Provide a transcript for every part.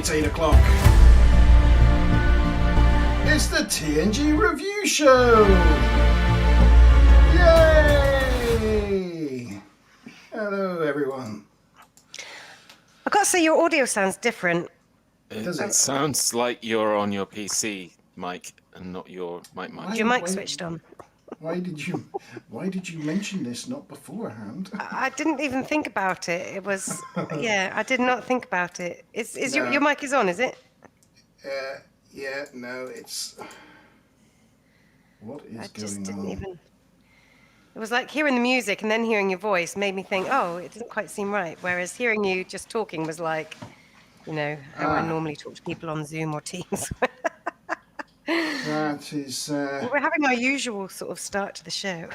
It's 8 o'clock. It's the TNG Review Show! Yay! Hello, everyone. I've got to say, your audio sounds different. It sounds like you're on your PC, Mike, and not your mic. Your mic switched on. Why did you mention this not beforehand? I didn't even think about it. It was, I did not think about it. Your mic is on, is it? Yeah, no, it's... What is going on? It was like hearing the music and then hearing your voice made me think, oh, it doesn't quite seem right. Whereas hearing you just talking was like, you know, how I normally talk to people on Zoom or Teams. That is... We're having our usual sort of start to the show.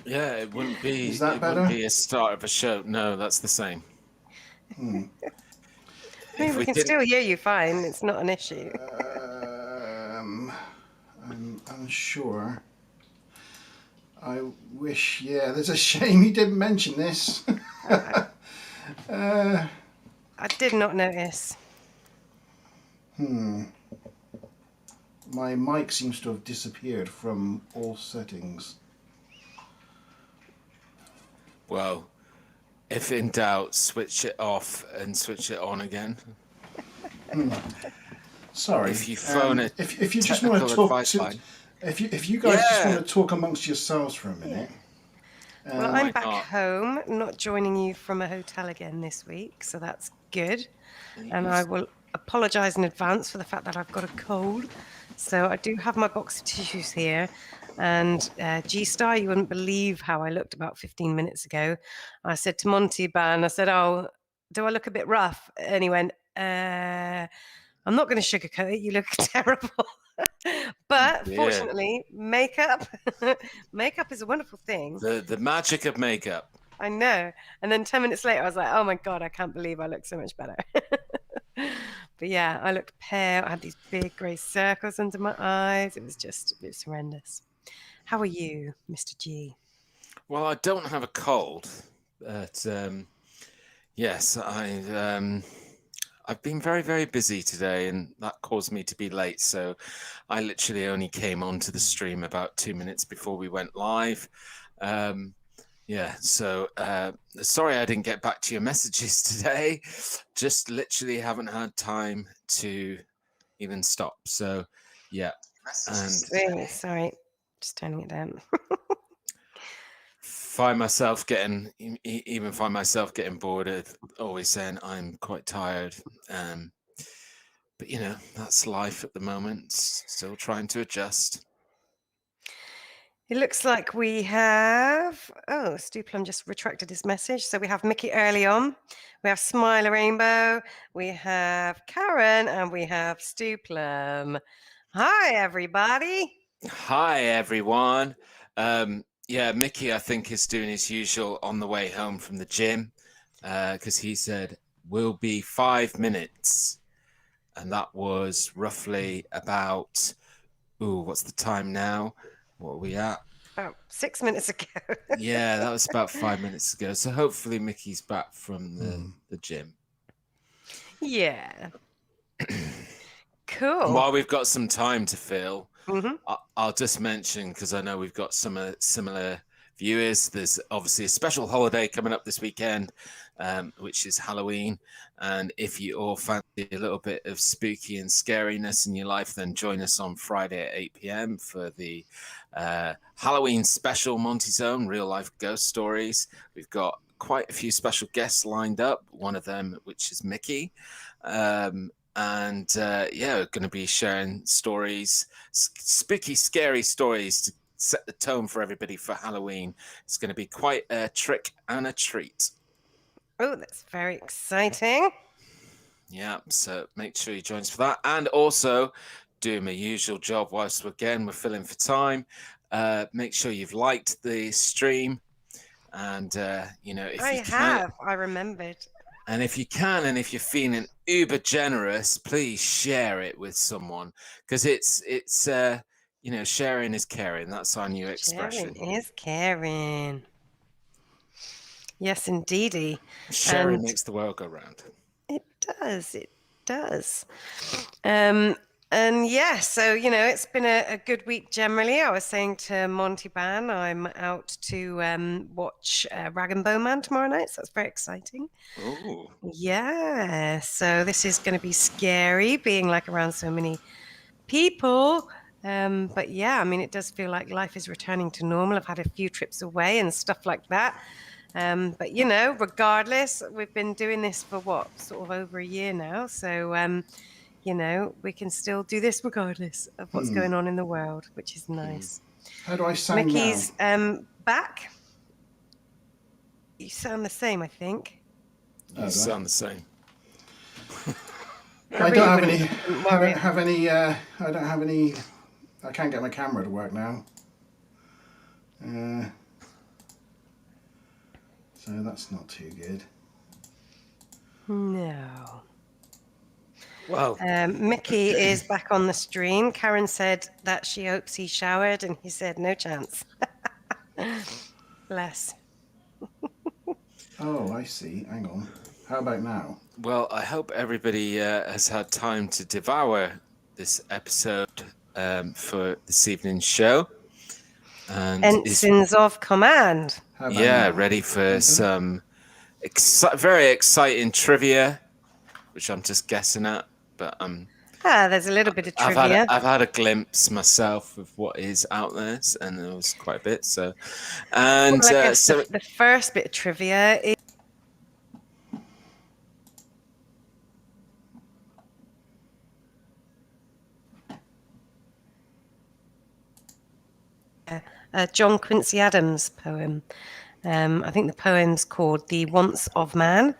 Yeah, it wouldn't be. Is that better? Wouldn't be a start of a show. No, that's the same. I mean, we can still hear you fine. It's not an issue. I'm unsure. I wish, there's a shame you didn't mention this. I did not notice. My mic seems to have disappeared from all settings. Well, if in doubt, switch it off and switch it on again. Sorry. If you phone it, if you just want to talk, if you guys just want to talk amongst yourselves for a minute. Well, I'm back home, not joining you from a hotel again this week, so that's good. And I will apologise in advance for the fact that I've got a cold. So I do have my box of tissues here. And G-Star, you wouldn't believe how I looked about 15 minutes ago. I said to Monty Ban, I said, oh, do I look a bit rough? And he went, I'm not going to sugarcoat it. You look terrible. But fortunately, makeup is a wonderful thing. The magic of makeup. I know. And then 10 minutes later, I was like, oh my God, I can't believe I look so much better. But yeah, I looked pale. I had these big grey circles under my eyes. It was horrendous. How are you, Mr. G? Well, I don't have a cold, but yes, I've been very, very busy today, and that caused me to be late. So I literally only came onto the stream about 2 minutes before we went live. So sorry I didn't get back to your messages today. Just literally haven't had time to even stop. So, yeah. And really sorry. Just turning it down. find myself getting bored of always saying I'm quite tired. But, you know, that's life at the moment. Still trying to adjust. It looks like we have... Oh, Stu Plum just retracted his message. So we have Mickey early on. We have Smiler Rainbow. We have Karen. And we have Stu Plum. Hi, everybody. Hi, everyone. Mickey, I think, is doing his usual on the way home from the gym because he said, will be 5 minutes. And that was roughly about... Ooh, what's the time now? What are we at? About 6 minutes ago. Yeah, that was about 5 minutes ago. So hopefully Mickey's back from the gym. Yeah. Cool. While we've got some time to fill, I'll just mention, because I know we've got some similar viewers, there's obviously a special holiday coming up this weekend, which is Halloween. And if you all fancy a little bit of spooky and scariness in your life, then join us on Friday at 8 p.m. for the Halloween special Monty Zone, real life ghost stories. We've got quite a few special guests lined up, one of them which is Mickey. We're going to be sharing stories, spooky, scary stories to set the tone for everybody for Halloween. It's going to be quite a trick and a treat. Oh, that's very exciting. Yeah, so make sure you join us for that. And also, doing my usual job whilst we're filling for time. Make sure you've liked the stream. And, I remembered. And if you can, and if you're feeling uber generous, please share it with someone. Because it's sharing is caring. That's our new expression. Sharing is caring. Yes, indeedy. Sharing makes the world go round. It does. It does. And yeah, so, it's been a good week generally. I was saying to Monty Ban, I'm out to watch Rag and Bone Man tomorrow night. So that's very exciting. Ooh. Yeah. So this is going to be scary being like around so many people. But yeah, I mean, it does feel like life is returning to normal. I've had a few trips away and stuff like that. But regardless, we've been doing this for sort of over a year now. So, we can still do this regardless of what's going on in the world, which is nice. How do I sound Mickey's now? back. You sound the same, I think. You sound the same. I don't have any. I can't get my camera to work now. So that's not too good. No. Well, Mickey is back on the stream. Karen said that she hopes he showered, and he said no chance. Bless. Oh, I see. Hang on. How about now? Well, I hope everybody has had time to devour this episode for this evening's show. And Ensigns of Command. Yeah, ready for some very exciting trivia, which I'm just guessing at. But there's a little bit of trivia. I've had a glimpse myself of what is out there, and there was quite a bit. So, and so the first bit of trivia is a John Quincy Adams poem. I think the poem's called "The Wants of Man."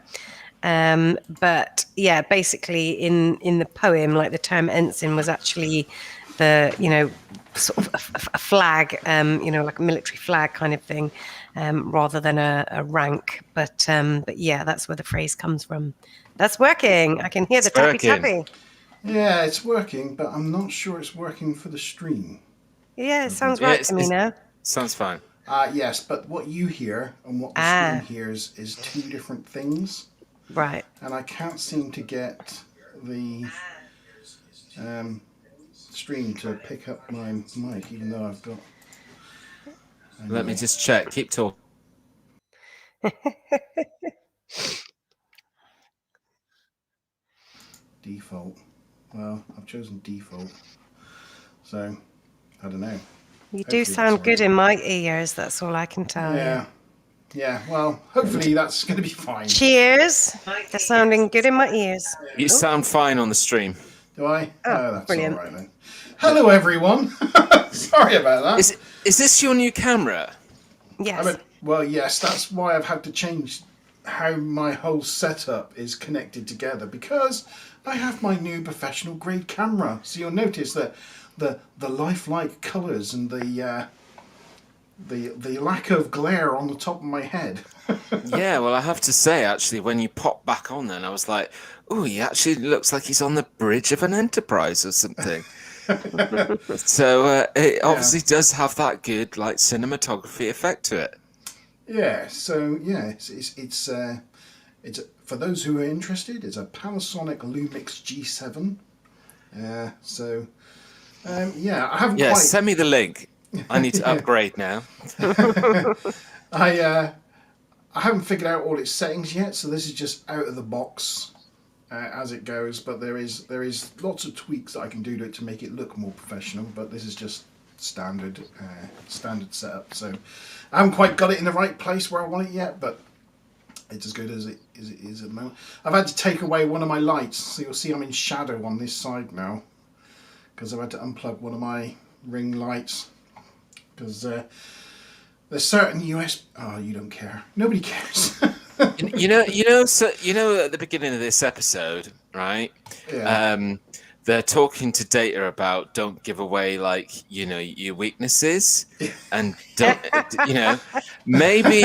But yeah, basically in the poem, like the term ensign was actually the sort of a flag, like a military flag kind of thing, rather than a rank. But yeah, that's where the phrase comes from. That's working. I can hear the tappy. Yeah, it's working, but I'm not sure it's working for the stream. Yeah, it sounds right to me now. Sounds fine. Yes, but what you hear and what the stream hears is two different things. Right. And I can't seem to get the stream to pick up my mic, even though I've got... Let me just check. Keep talking. Default. Well, I've chosen default. So, I don't know. You do sound good in my ears, that's all I can tell you. Yeah, well, hopefully that's going to be fine. Cheers. They're sounding good in my ears. You sound fine on the stream. Do I? Oh, that's brilliant. all right then. Hello, everyone. Sorry about that. Is this your new camera? Yes. Well, yes, that's why I've had to change how my whole setup is connected together, because I have my new professional grade camera. So you'll notice that the lifelike colours and the lack of glare on the top of my head. Yeah, well, I have to say, actually, when you pop back on then, I was like, oh, he actually looks like he's on the bridge of an Enterprise or something. So it obviously does have that good, like, cinematography effect to it. Yeah, so, yeah, it's for those who are interested, it's a Panasonic Lumix G7. I haven't quite... send me the link. I need to upgrade now. I haven't figured out all its settings yet, so this is just out of the box as it goes. But there is lots of tweaks that I can do to it to make it look more professional. But this is just standard setup. So I haven't quite got it in the right place where I want it yet, but it's as good as it is at the moment. I've had to take away one of my lights, so you'll see I'm in shadow on this side now because I've had to unplug one of my ring lights. Because there's certain US... Oh, you don't care. Nobody cares. you know, at the beginning of this episode, right? Yeah. They're talking to Data about don't give away, like, your weaknesses, and don't, maybe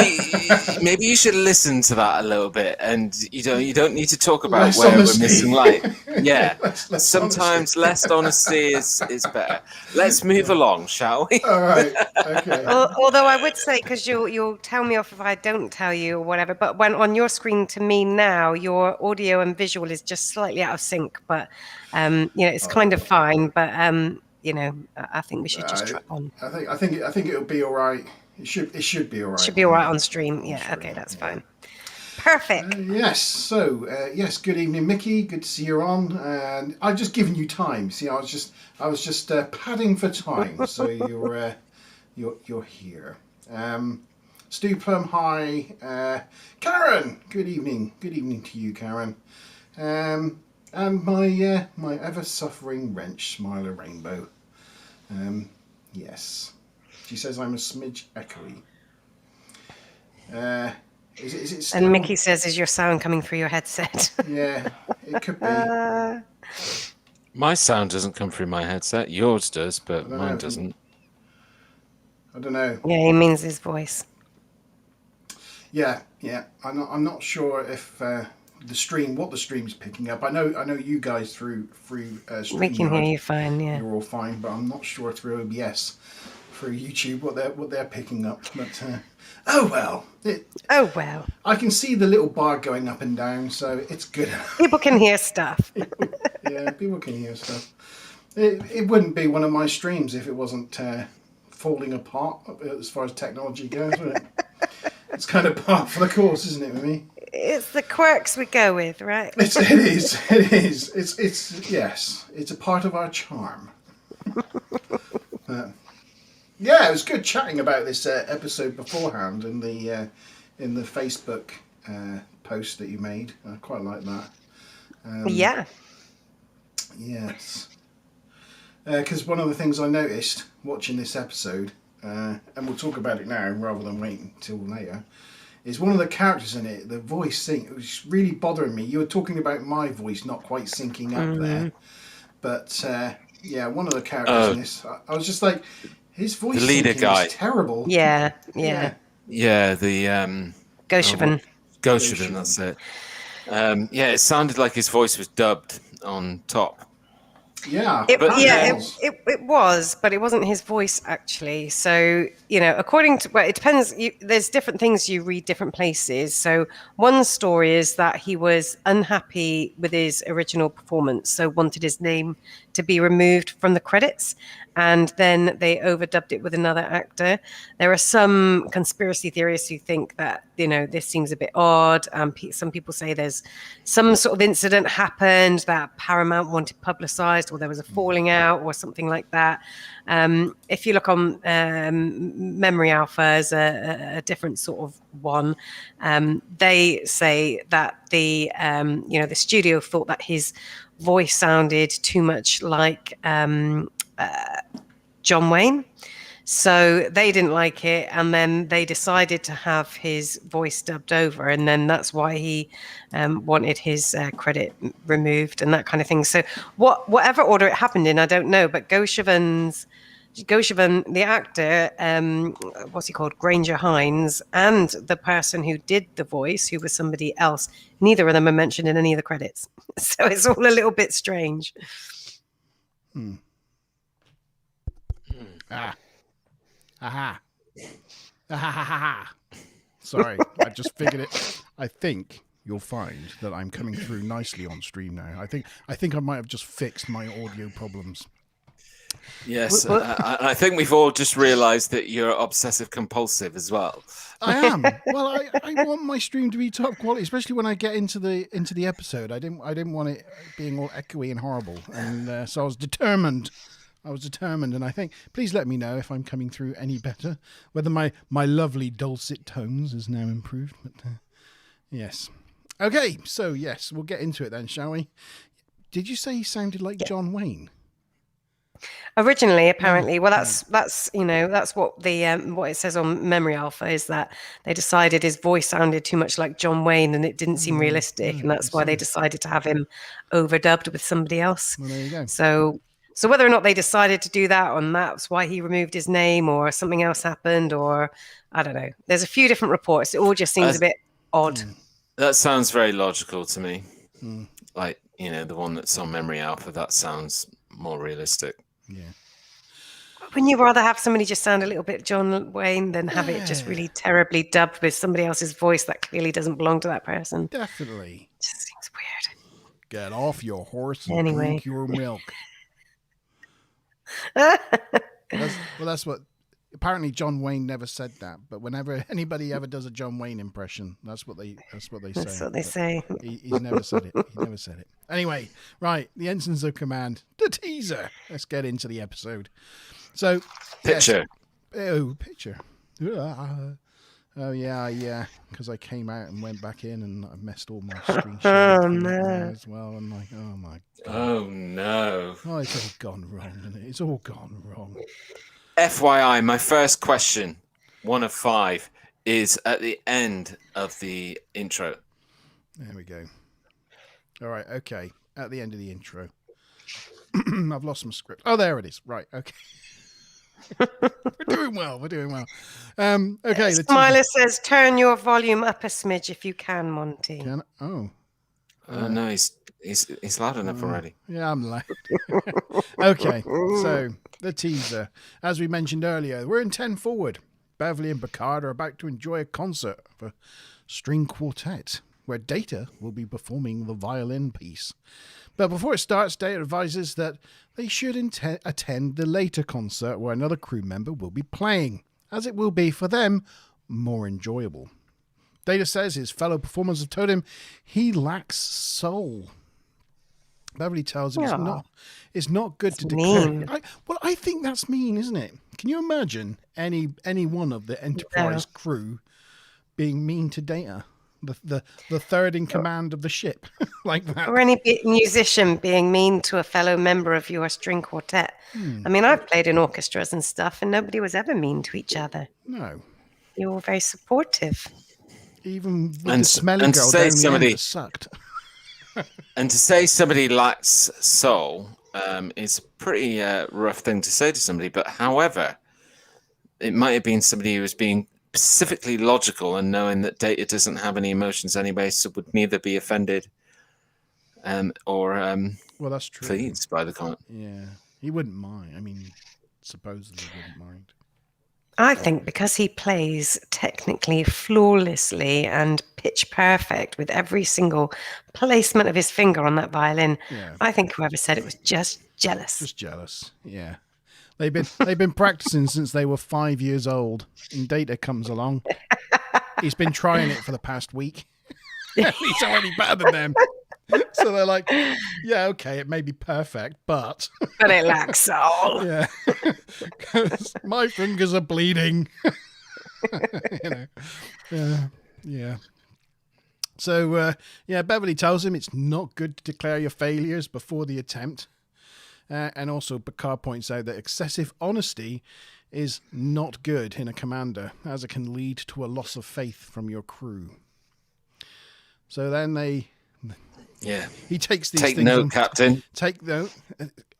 you should listen to that a little bit, and you don't need to talk about where we're missing light. Yeah. Less Sometimes honesty. less honesty is better. Let's move along, shall we? All right. Okay. Although I would say, because you'll tell me off if I don't tell you or whatever, but when on your screen to me now, your audio and visual is just slightly out of sync. But it's kind of fine. But I think we should just try on. I think it'll be all right. It should be all right. Should be all right on stream. Yeah. Okay, that's fine. Perfect. Yes. So yes. Good evening, Mickey. Good to see you on. And I've just given you time. See, I was just padding for time. So you're here. Stu Plum, hi. Karen. Good evening. Good evening to you, Karen. And my ever suffering wrench, Smiler Rainbow. Yes. She says I'm a smidge echoey. Is it still... And Mickey says, is your sound coming through your headset? Yeah, it could be. My sound doesn't come through my headset. Yours does, but mine doesn't. I don't know. Yeah, he means his voice. Yeah. I'm not sure if what the stream's picking up. I know you guys through stream. We can hear you fine. Yeah, you're all fine, but I'm not sure through OBS, through YouTube, what they're picking up. But oh well. I can see the little bar going up and down, so it's good. People can hear stuff. People can hear stuff. It wouldn't be one of my streams if it wasn't falling apart as far as technology goes, would it? It's kind of part for the course, isn't it, with me? It's the quirks we go with, right? It is. It's yes. It's a part of our charm. Yeah, it was good chatting about this episode beforehand in the Facebook post that you made. I quite like that. Yeah. Yes. Because one of the things I noticed watching this episode, and we'll talk about it now rather than waiting till later, is one of the characters in it, the voice sync, it was really bothering me. You were talking about my voice not quite syncing up there. But, one of the characters in this, I was just like, his voice the leader guy is terrible. Yeah. The Goshavan. Goshavan, that's it. It sounded like his voice was dubbed on top. Yeah, it was, but it wasn't his voice actually. So according to it depends. There's different things you read different places. So one story is that he was unhappy with his original performance, so wanted his name to be removed from the credits, and then they overdubbed it with another actor. There are some conspiracy theorists who think that this seems a bit odd. Some people say there's some sort of incident happened that Paramount wanted publicized, or there was a falling out or something like that. If you look on Memory Alpha as a different sort of one, they say that the studio thought that his voice sounded too much like John Wayne. So they didn't like it, and then they decided to have his voice dubbed over, and then that's why he wanted his credit removed and that kind of thing. So whatever order it happened in, I don't know, but Goshavan, the actor, what's he called, Granger Hines, and the person who did the voice, who was somebody else, neither of them are mentioned in any of the credits. So it's all a little bit strange. Sorry, I just figured it. I think you'll find that I'm coming through nicely on stream now. I think I might have just fixed my audio problems. Yes, I think we've all just realised that you're obsessive compulsive as well. I am. Well, I want my stream to be top quality, especially when I get into the episode. I didn't want it being all echoey and horrible, and so I was determined. And I think, please let me know if I'm coming through any better, whether my lovely dulcet tones has now improved. But yes. Okay, so yes, we'll get into it then, shall we? Did you say he sounded like John Wayne? Originally, apparently, well, that's what the what it says on Memory Alpha is that they decided his voice sounded too much like John Wayne and it didn't seem realistic, and that's why they decided to have him overdubbed with somebody else. Well, there you go. So whether or not they decided to do that, and that's why he removed his name, or something else happened, or I don't know. There's a few different reports. It all just seems a bit odd. That sounds very logical to me. Like the one that's on Memory Alpha. That sounds more realistic. Yeah. Wouldn't you rather have somebody just sound a little bit John Wayne than have it just really terribly dubbed with somebody else's voice that clearly doesn't belong to that person? Definitely. It just seems weird. Get off your horse and Anyway. drink your milk. That's what. Apparently, John Wayne never said that, but whenever anybody ever does a John Wayne impression, that's what they say. That's what they say. He's never said it. He never said it. Anyway, right, the Ensigns of Command, the teaser. Let's get into the episode. So, Picture. Yes. Oh, picture. Oh yeah, because I came out and went back in and I messed all my screen sharing as well. I'm like, oh my god. Oh no. Oh, it's all gone wrong, isn't it? It's all gone wrong. FYI, my first question, 1 of 5, is at the end of the intro. There we go. All right, okay. At the end of the intro. I've lost my script. Oh, there it is. Right, okay. We're doing well. Okay. Smiler says, turn your volume up a smidge if you can, Monty. Oh. No, he's loud enough already. Yeah, I'm loud. Okay, so the teaser. As we mentioned earlier, we're in 10 forward. Beverly and Picard are about to enjoy a concert of a string quartet where Data will be performing the violin piece. But before it starts, Data advises that they should attend the later concert where another crew member will be playing, as it will be, for them, more enjoyable. Data says his fellow performers have told him he lacks soul. Beverly tells him it's not good to declare. I think that's mean, isn't it? Can you imagine any one of the Enterprise crew being mean to Data? The third in command of the ship, like that. Or any musician being mean to a fellow member of your string quartet. I mean, I've played in orchestras and stuff, and nobody was ever mean to each other. No. You were very supportive. Even with the smelly girl down the end that sucked. And to say somebody lacks soul is a pretty rough thing to say to somebody. But however, it might have been somebody who was being specifically logical and knowing that Data doesn't have any emotions anyway, so would neither be offended or well, that's true. Pleased by the comment. Yeah, he wouldn't mind. I mean, supposedly wouldn't mind. I think because he plays technically flawlessly and pitch perfect with every single placement of his finger on that violin, I think whoever said it was just jealous. Just jealous, yeah. They've been practicing since they were 5 years old, and Data comes along. He's been trying it for the past week. He's already better than them. So they're like, yeah, okay, it may be perfect, but it lacks soul. Yeah, because my fingers are bleeding. Yeah. So Beverly tells him it's not good to declare your failures before the attempt, and also Picard points out that excessive honesty is not good in a commander, as it can lead to a loss of faith from your crew. So then he takes these Take things. Note, Captain. Take note.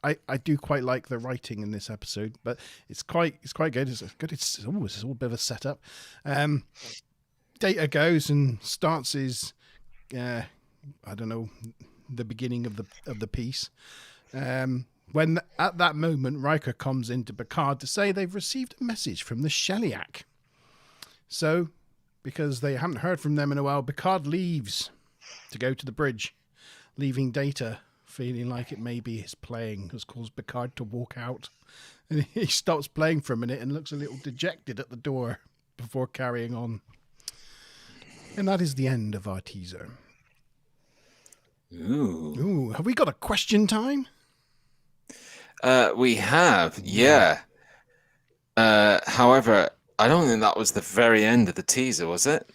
I do quite like the writing in this episode, but it's quite good. It's good. It's all a bit of a setup. Data goes and starts his the beginning of the piece. When at that moment Riker comes into Picard to say they've received a message from the Sheliak. So, because they haven't heard from them in a while, Picard leaves to go to the bridge, leaving Data feeling like it may be his playing has caused Picard to walk out. And he stops playing for a minute and looks a little dejected at the door before carrying on. And that is the end of our teaser. Ooh, have we got a question time? We have, yeah. However, I don't think that was the very end of the teaser, was it?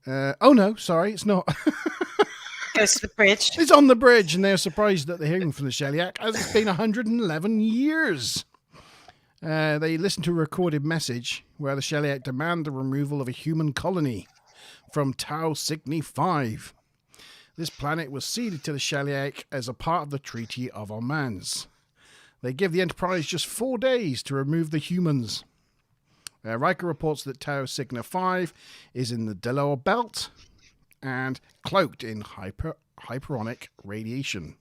Oh no, sorry, it's not. Goes to the bridge. It's on the bridge, and they're surprised that they're hearing from the Sheliak, as it's been 111 years. They listen to a recorded message where the Sheliak demand the removal of a human colony from Tau Cygni 5. This planet was ceded to the Sheliak as a part of the Treaty of Omans. They give the Enterprise just 4 days to remove the humans. Riker reports that Tau Cygni 5 is in the Delor Belt, and cloaked in hyperonic radiation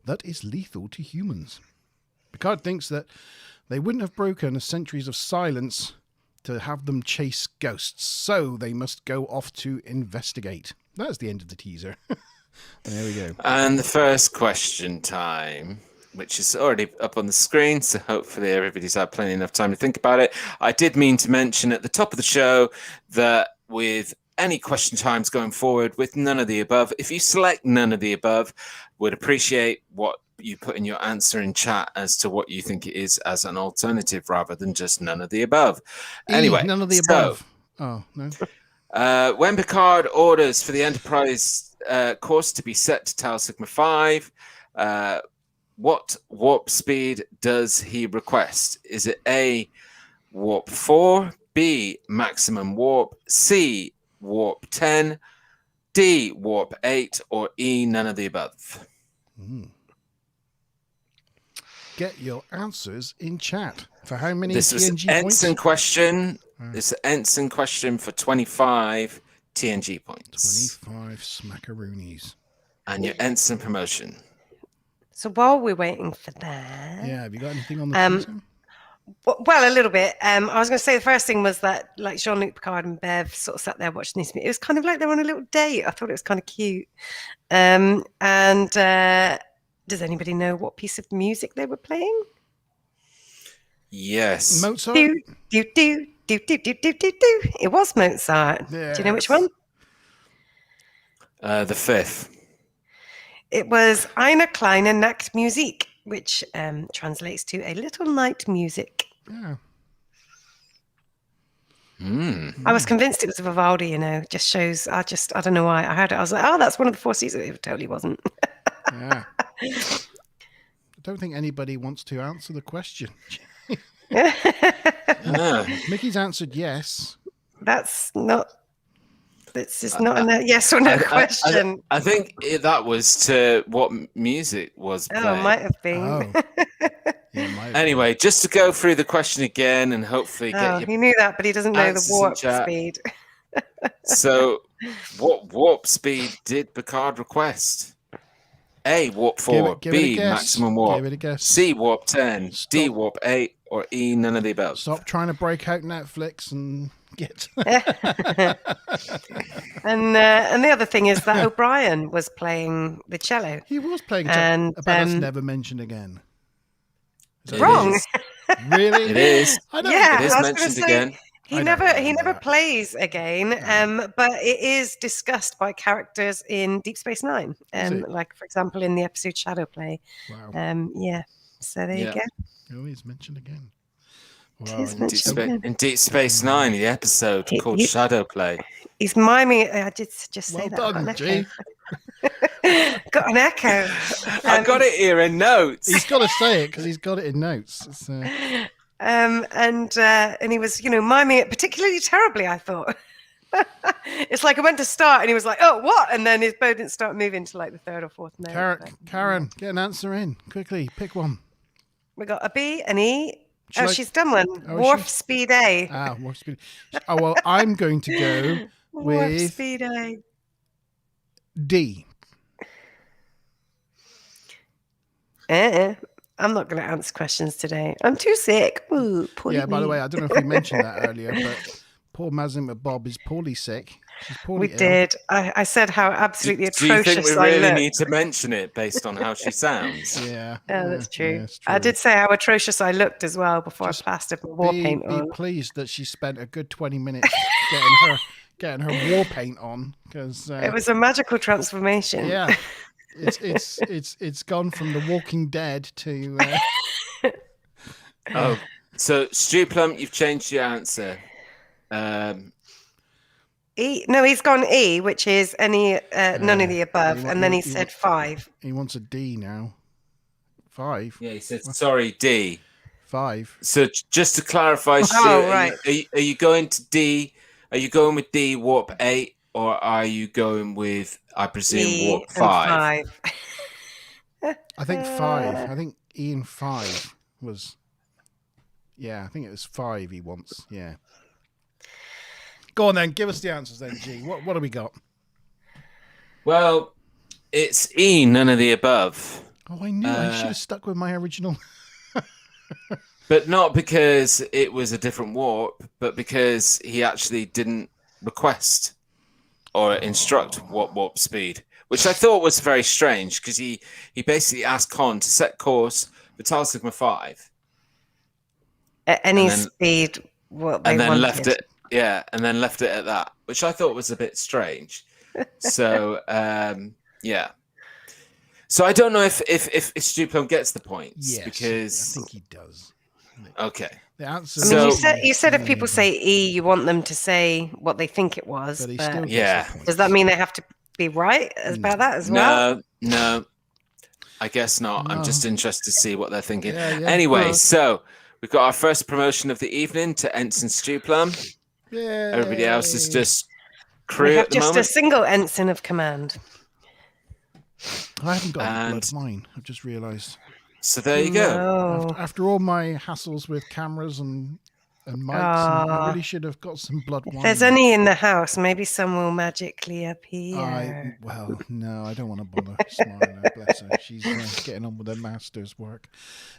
that is lethal to humans. Picard thinks that they wouldn't have broken a centuries of silence to have them chase ghosts, so they must go off to investigate. That's the end of the teaser. There we go. And the first question time, which is already up on the screen, so hopefully everybody's had plenty enough time to think about it. I did mean to mention at the top of the show that with any question times going forward with none of the above, if you select none of the above, would appreciate what you put in your answer in chat as to what you think it is as an alternative rather than just none of the above. Anyway, none of the above. Oh, no. When Picard orders for the Enterprise course to be set to Tau Sigma 5, what warp speed does he request? Is it A, warp 4, B, maximum warp, C, warp 10, D, warp 8, or E, none of the above? Get your answers in chat. For how many this TNG was points? Ensign question. This is Ensign question for 25 TNG points. 25 smackaroonies. And your Ensign promotion. So while we're waiting for that... Yeah, have you got anything on the teaser? Well, a little bit. I was going to say the first thing was that like Jean-Luc Picard and Bev sort of sat there watching this. It was kind of like they were on a little date. I thought it was kind of cute. Does anybody know what piece of music they were playing? Yes. Mozart? Do, do, do, do, do, do, do, do, do. It was Mozart. Yes. Do you know which one? The fifth. It was Eine kleine Nachtmusik, which translates to a little night music. Yeah. I was convinced it was Vivaldi, just shows, I don't know why. I heard it, I was like, oh, that's one of the Four Seasons. It totally wasn't. Yeah. I don't think anybody wants to answer the question. Mickey's answered yes. This is not a yes or no question. I think that was to what music was playing. Oh, it might have been. Oh. Yeah, might have Anyway, just to go through the question again and hopefully get he knew that, but he doesn't know the answers in warp chat. speed. So, what warp speed did Picard request? A, warp 4, Give it a B, guess. maximum warp, Give it a guess. C, warp 10, D, Stop. warp 8, or E, none of the above. Stop trying to break out Netflix and get... And the other thing is that O'Brien was playing the cello. He was playing And, but that's never mentioned again. Is that Wrong. is. Really? It is. I don't Yeah. It is I was gonna mentioned say- again. He I never don't remember that. plays again, but it is discussed by characters in Deep Space Nine, Is it? like for example in the episode Shadow Play. Wow. Yeah. So there you go. Oh, he's mentioned again. It Wow. is In mentioned again. Deep Space Nine, the episode called he- Shadow Play. He's miming. I did just say Well that. I got done, an G. echo. Got an echo. I got it here in notes. He's got to say it because he's got it in notes. It's, And he was, miming it particularly terribly, I thought. It's like I went to start and he was like, oh, what? And then his bow didn't start moving to like the third or fourth note. Karen, get an answer in. Quickly, pick one. We got a B, an E. Shall I- She's done one. Oh, Warp she- speed A. Warp speed. Oh, well, I'm going to go Warp with speed A. D. I'm not going to answer questions today. I'm too sick. Ooh, poor Yeah, by the me. way, I don't know if we mentioned that earlier, but poor Mazin Bob is poorly sick. She's poorly We ill. did. I said how absolutely Do you atrocious think we I really looked. need to mention it based on how she sounds? Yeah. Oh, that's true. Yeah, it's I did say how atrocious I looked as well before Just I plastered my war paint Be on. pleased that she spent a good 20 minutes getting her war paint on because It was a magical transformation. yeah, it's gone from The Walking Dead to Oh, so Stu Plum, you've changed your answer. E. No, he's gone E, which is any none of the above, he wa- and then he- he he said wa- 5. he wants a D now. 5. Yeah, he said sorry, D. 5. So just to clarify, Stu, right. are you going to D? Are you going with D warp 8, or are you going with, I presume, E warp and 5? 5. I think 5. I think Ian 5 was. Yeah, I think it was 5 he wants. Yeah. Go on then, give us the answers then, G. What have we got? Well, it's E, none of the above. Oh, I knew. I should have stuck with my original. But not because it was a different warp, but because he actually didn't request or instruct what warp speed, which I thought was very strange because he basically asked Con to set course for Tal Sigma 5. At any speed, what they wanted. Left it, and then left it at that, which I thought was a bit strange. So, yeah. So I don't know if Stuplum gets the points, because I think he does. Okay. The answer. I mean, you said if people say E, you want them to say what they think it was. But he but still gets the points. Does that mean they have to be right about that as well? No, I guess not. No. I'm just interested to see what they're thinking. Yeah. Anyway, so we've got our first promotion of the evening to Ensign Stuplum. Yay. Everybody else is just crew We have at the just moment. a single Ensign of Command. I haven't got any blood of mine. I've just realised. So there you go. No. After all my hassles with cameras and mics, I really should have got some blood wine. If there's any in the house, maybe some will magically appear. Well, no, I don't want to bother Smiley. Bless her. She's getting on with her master's work.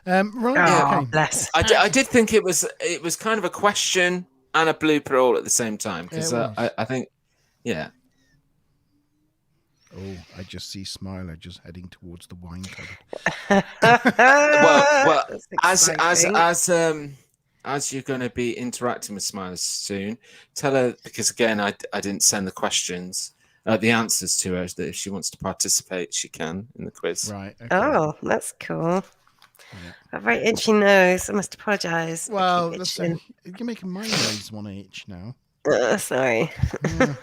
Right, okay. Bless. I did think it was kind of a question and a blooper all at the same time, because I think, yeah. Oh, I just see Smiler just heading towards the wine cupboard. well, as you're going to be interacting with Smiler soon, tell her, because again, I didn't send the questions, the answers to her, that if she wants to participate, she can in the quiz. Right. Okay. Oh, that's cool. A very itchy nose. I must apologise. Well, listen, you're making my nose want to itch now. Sorry. Yeah.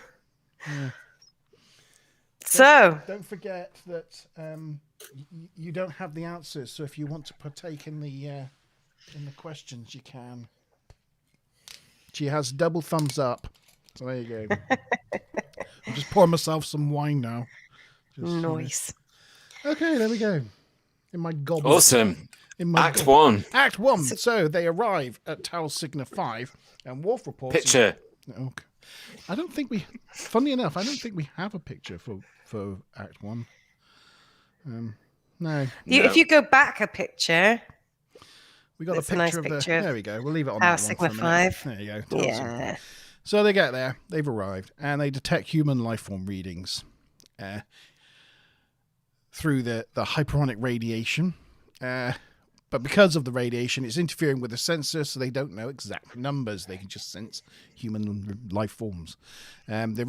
So don't forget that you don't have the answers. So if you want to partake in the questions, you can. She has double thumbs up. So there you go. I'm just pouring myself some wine now. Nice. Okay, there we go. In my goblet. Awesome. Act 1. Act 1. So they arrive at Tal Sigma 5, and Worf reports. Picture. Okay. I don't think we. Funny enough, I don't think we have a picture for Act 1. No. If you go back a picture, we got a picture nice of picture the. There we go. We'll leave it on Tal that one Sigma for a minute. 5. There you go. Yeah. So they get there. They've arrived, and they detect human life form readings through the hyperonic radiation. But because of the radiation, it's interfering with the sensors, so they don't know exact numbers. They can just sense human life forms. The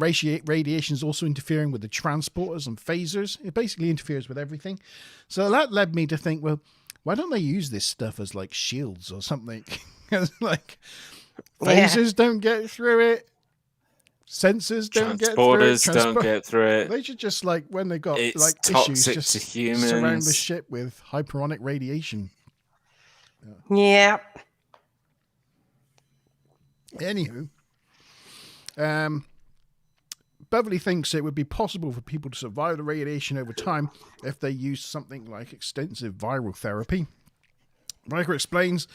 radiation is also interfering with the transporters and phasers. It basically interferes with everything. So that led me to think, well, why don't they use this stuff as like shields or something? Like phasers don't get through it. Sensors don't get through it. Transporters don't get through it. They should just, like, when they got it's like toxic issues, just to humans. surround the ship with hyperonic radiation. Yeah. Anywho, Beverly thinks it would be possible for people to survive the radiation over time if they use something like extensive viral therapy. Riker explains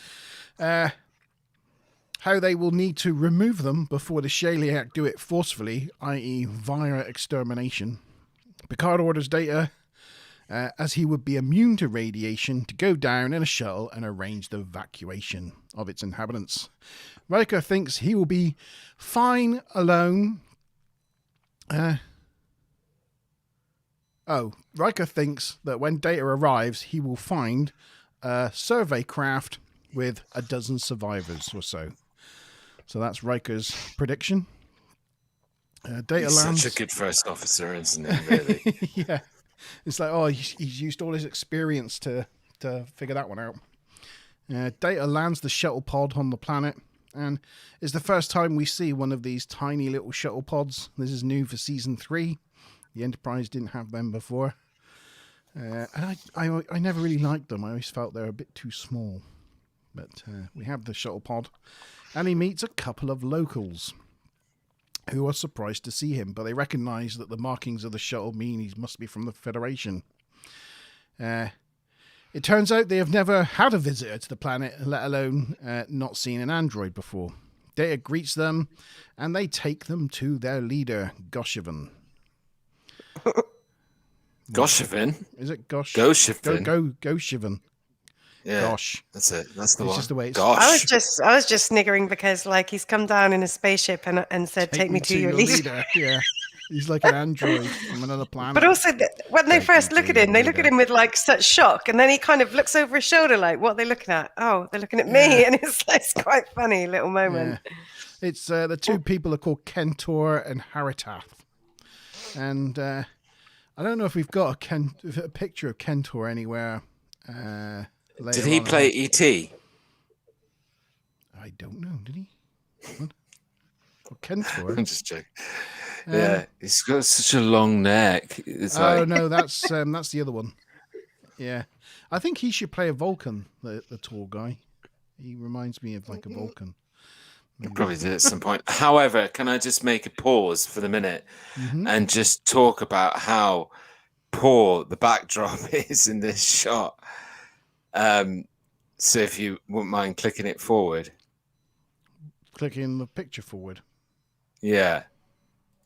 how they will need to remove them before the Shaliak do it forcefully, i.e. via extermination. Picard orders Data, as he would be immune to radiation, to go down in a shuttle and arrange the evacuation of its inhabitants. Riker thinks he will be fine alone. Riker thinks that when Data arrives, he will find a survey craft with a dozen survivors or so. So that's Riker's prediction. Data He's lands. such a good first officer, isn't he, really? Yeah. It's like, he's used all his experience to figure that one out. Data lands the shuttle pod on the planet, and it's the first time we see one of these tiny little shuttle pods. This is new for season 3. The Enterprise didn't have them before. And I never really liked them. I always felt they were a bit too small. But we have the shuttle pod, and he meets a couple of locals who are surprised to see him, but they recognize that the markings of the shuttle mean he must be from the Federation. It turns out they have never had a visitor to the planet, let alone not seen an android before. Data greets them, and they take them to their leader, Goshivan. Goshevin. Is it Gosh? Goshevin. Goshevin. Yeah. Gosh. That's it. That's the It's one. just the way it's. Gosh. I was just sniggering because like he's come down in a spaceship and said, "Take me to your leader." Yeah. He's like an android from another planet. But also, when they first look at him, they look at him with like such shock, and then he kind of looks over his shoulder, like, "What are they looking at? Oh, they're looking at me," and it's quite funny little moment. Yeah. It's the two people are called Kento and Haritath, and I don't know if we've got a picture of Kento anywhere. Did he play E.T.? I don't know. Did he? What? Well, Kento. I'm just joking. Yeah, he's got such a long neck. It's no, that's the other one. Yeah, I think he should play a Vulcan, the tall guy. He reminds me of like a Vulcan. Maybe. Probably did at some point. However, can I just make a pause for the minute and just talk about how poor the backdrop is in this shot? So if you wouldn't mind clicking it forward. Clicking the picture forward. Yeah.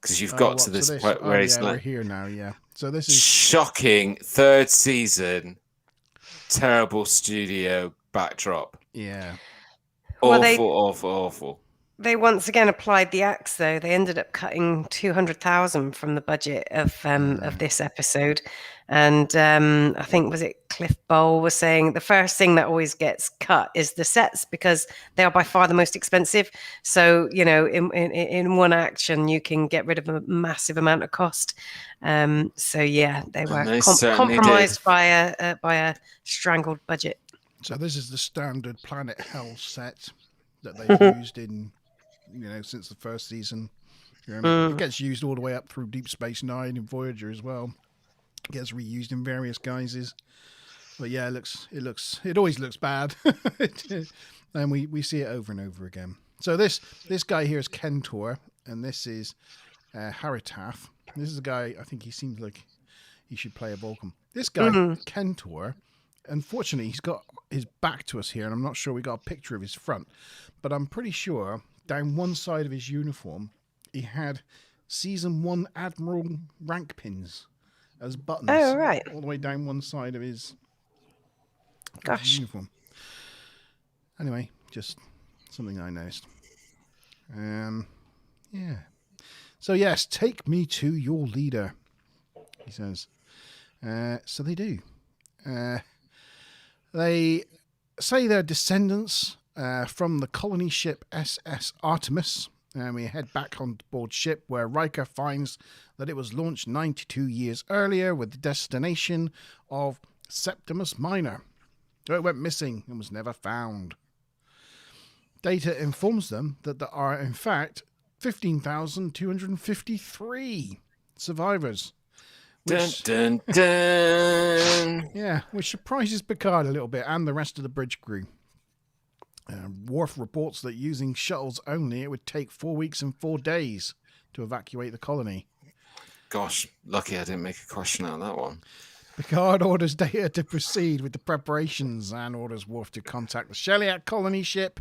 Because you've got to this point where it's like... we're here now, yeah. So this is... Shocking, third season, terrible studio backdrop. Yeah. Awful. They once again applied the axe, though. They ended up cutting 200,000 from the budget of this episode, and I think was it Cliff Bowl was saying the first thing that always gets cut is the sets because they are by far the most expensive. So in one action you can get rid of a massive amount of cost. So yeah, they were compromised by a strangled budget. So this is the standard Planet Hell set that they've used in, since the first season. It gets used all the way up through Deep Space Nine and Voyager as well. It gets reused in various guises. But yeah, it always looks bad. And we see it over and over again. So this guy here is Kento, and this is Haritath. This is a guy, I think he seems like he should play a Vulcan. This guy, Kento, unfortunately, he's got his back to us here, and I'm not sure we got a picture of his front, but I'm pretty sure down one side of his uniform, he had Season 1 Admiral rank pins as buttons. Oh, right. All the way down one side of his uniform. Anyway, just something I noticed. Yeah. So, yes, take me to your leader, he says. So they do. They say they're descendants from the colony ship SS Artemis. And we head back on board ship where Riker finds that it was launched 92 years earlier with the destination of Septimus Minor. So it went missing and was never found. Data informs them that there are, in fact, 15,253 survivors. Which, dun, dun, dun. Yeah, which surprises Picard a little bit and the rest of the bridge crew. Worf reports that using shuttles only, it would take 4 weeks and 4 days to evacuate the colony. Gosh, lucky I didn't make a question out of that one. Picard orders Data to proceed with the preparations and orders Worf to contact the Sheliak colony ship,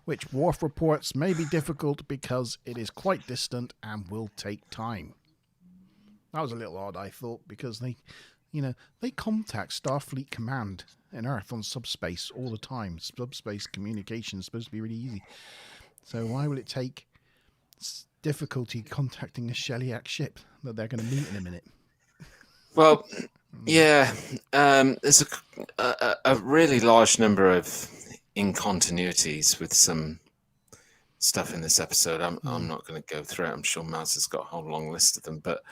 which Worf reports may be difficult because it is quite distant and will take time. That was a little odd, I thought, because they contact Starfleet Command in Earth on subspace all the time. Subspace communication is supposed to be really easy. So why will it take difficulty contacting a Sheliak ship that they're going to meet in a minute? Well, yeah, there's a really large number of incontinuities with some stuff in this episode. I'm not going to go through it. I'm sure Maz has got a whole long list of them, but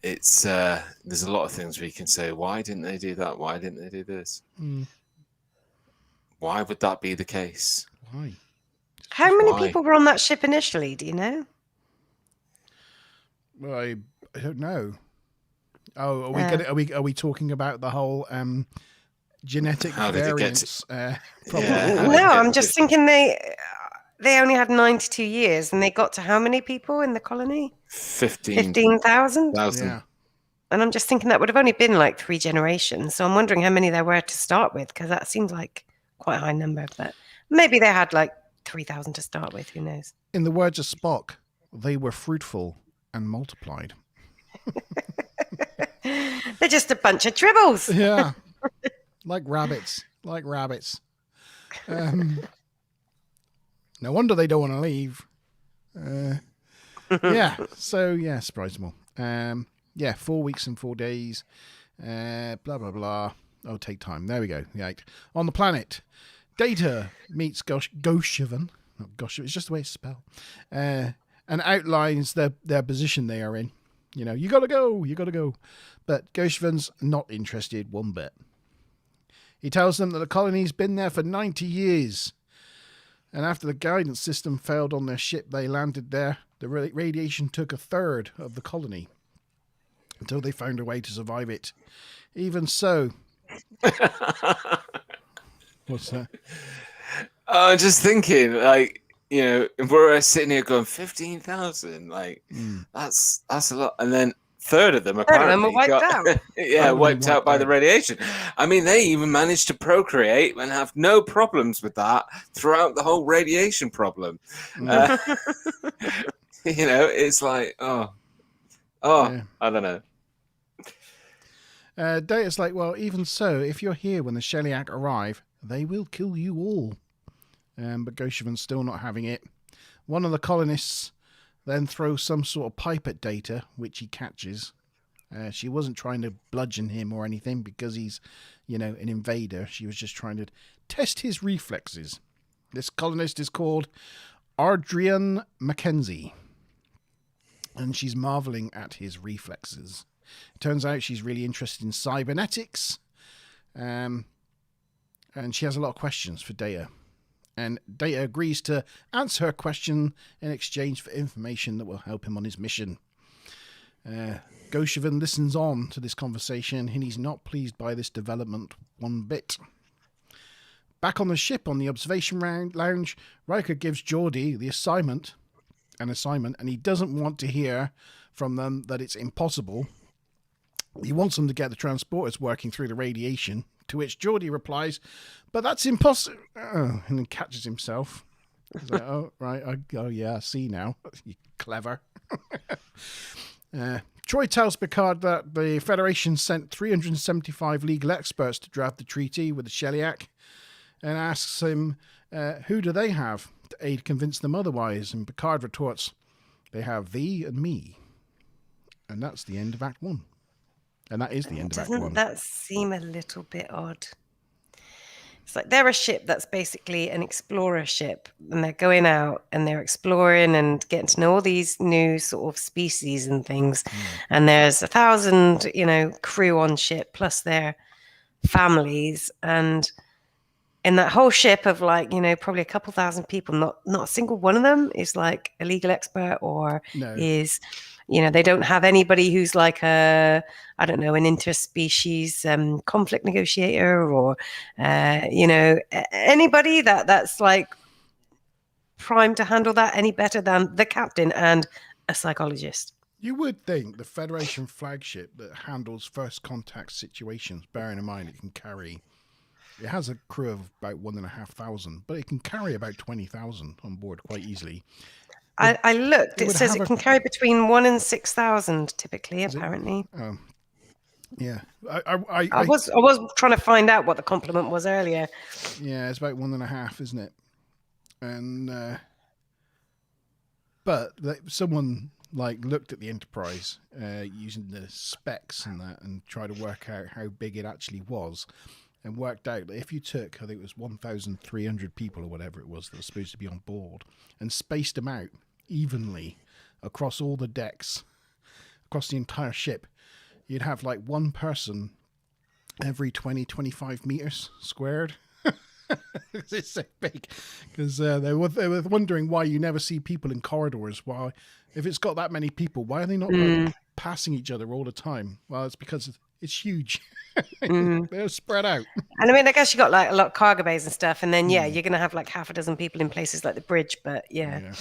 it's there's a lot of things we can say. Why didn't they do that? Why didn't they do this? Why would that be the case? Why? How many people were on that ship initially? Do you know? Well, I don't know. Oh, are we talking about the whole genetic variants? Problem? No, I'm just thinking they only had 92 years, and they got to how many people in the colony? 15,000. Yeah. And I'm just thinking that would have only been like 3 generations. So I'm wondering how many there were to start with, because that seems like quite a high number. But maybe they had like 3,000 to start with. Who knows? In the words of Spock, they were fruitful and multiplied. They're just a bunch of tribbles. Yeah. Like rabbits. No wonder they don't want to leave. Yeah. So, yeah, surprise them all. Yeah, 4 weeks and 4 days. Blah, blah, blah. Oh, take time. There we go. Right. On the planet, Data meets Goshivan. Not Goshivan, it's just the way it's spelled. And outlines their position they are in. You know, you gotta go. But Goshivan's not interested one bit. He tells them that the colony's been there for 90 years. And after the guidance system failed on their ship they landed there, the radiation took a third of the colony until they found a way to survive it. Even so... What's that? I'm just thinking, like, you know, if we're sitting here going 15,000, like, that's a lot. And then third of them apparently wiped out. wiped out by the radiation. I mean, they even managed to procreate and have no problems with that throughout the whole radiation problem. You know, it's like, yeah. I don't know. Data's like, well, even so, if you're here when the Sheliak arrive, they will kill you all. But Goshivan's still not having it. One of the colonists then throws some sort of pipe at Data, which he catches. She wasn't trying to bludgeon him or anything because he's, you know, an invader. She was just trying to test his reflexes. This colonist is called Ardrian Mackenzie. And she's marveling at his reflexes. It turns out she's really interested in cybernetics. And she has a lot of questions for Data. And Data agrees to answer her question in exchange for information that will help him on his mission. Goshivan listens on to this conversation, and he's not pleased by this development one bit. Back on the ship on the observation lounge, Riker gives Geordi the assignment, and he doesn't want to hear from them that it's impossible. He wants them to get the transporters working through the radiation, to which Geordi replies, but that's impossible, and then catches himself. He's like, oh, right, oh yeah, I see now. You're clever. Troy tells Picard that the Federation sent 375 legal experts to draft the treaty with the Sheliak, and asks him, who do they have to aid convince them otherwise? And Picard retorts, they have thee and me. And that's the end of Act 1. And that is the end of Act 1. Doesn't that seem a little bit odd? It's like they're a ship that's basically an explorer ship, and they're going out and they're exploring and getting to know all these new sort of species and things. And there's 1,000, crew on ship plus their families. And in that whole ship of probably a couple thousand people, not a single one of them is like a legal expert or is... they don't have anybody who's like an interspecies conflict negotiator or, anybody that's like primed to handle that any better than the captain and a psychologist. You would think the Federation flagship that handles first contact situations, bearing in mind it has a crew of about 1,500, but it can carry about 20,000 on board quite easily. I looked. It says it can carry between 1,000 and 6,000 typically, apparently. Yeah. I was trying to find out what the compliment was earlier. Yeah, it's about 1.5, isn't it? And but someone looked at the Enterprise using the specs and that, and tried to work out how big it actually was, and worked out that if you took, I think it was 1,300 people or whatever it was that was supposed to be on board, and spaced them out evenly across all the decks, across the entire ship, you'd have one person every 20-25 meters squared. It's so big. Because they were wondering why you never see people in corridors. Why, if it's got that many people, why are they not passing each other all the time? Well, it's because it's huge. They're spread out. And I guess you got a lot of cargo bays and stuff, and then you're gonna have half a dozen people in places like the bridge, but yeah.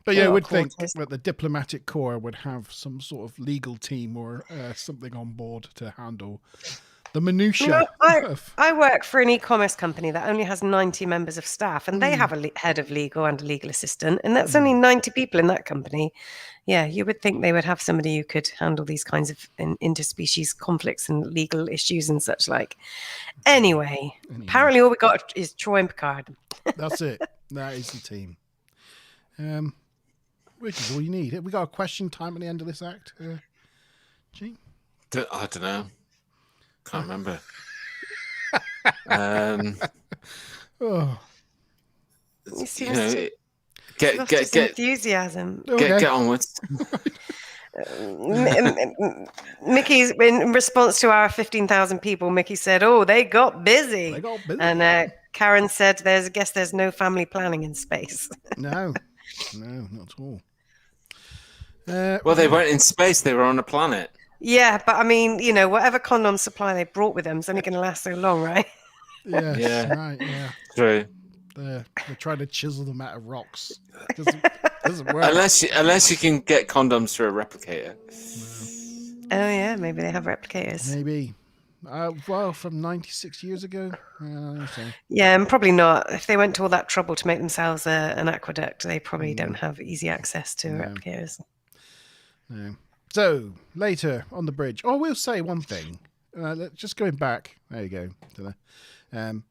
But I would think that the diplomatic corps would have some sort of legal team or something on board to handle The minutiae. No, I work for an e-commerce company that only has 90 members of staff, and they have a head of legal and a legal assistant, and that's only 90 people in that company. Yeah, you would think they would have somebody who could handle these kinds of interspecies conflicts and legal issues and such like. Anyway, apparently all we got is Troy and Picard. That's it. That is the team. Which is all you need. Have we got a question time at the end of this act? Gene? I don't know. Can't remember. Oh. Get enthusiasm. Get onwards. Mickey's in response to our 15,000 people. Mickey said, "Oh, they got busy." And Karen said, "There's no family planning in space." No, not at all. Well, they weren't in space; they were on a planet. Yeah, but I mean, whatever condom supply they brought with them is only going to last so long, right? Yeah, right. Yeah, true. They're trying to chisel them out of rocks. Doesn't work. Unless you can get condoms through a replicator. Oh yeah, maybe they have replicators. Maybe. Well, from 96 years ago. Yeah, and probably not. If they went to all that trouble to make themselves an aqueduct, they probably don't have easy access to replicators. No. So later on the bridge. Oh, we'll say one thing. Just going back. There you go. To the,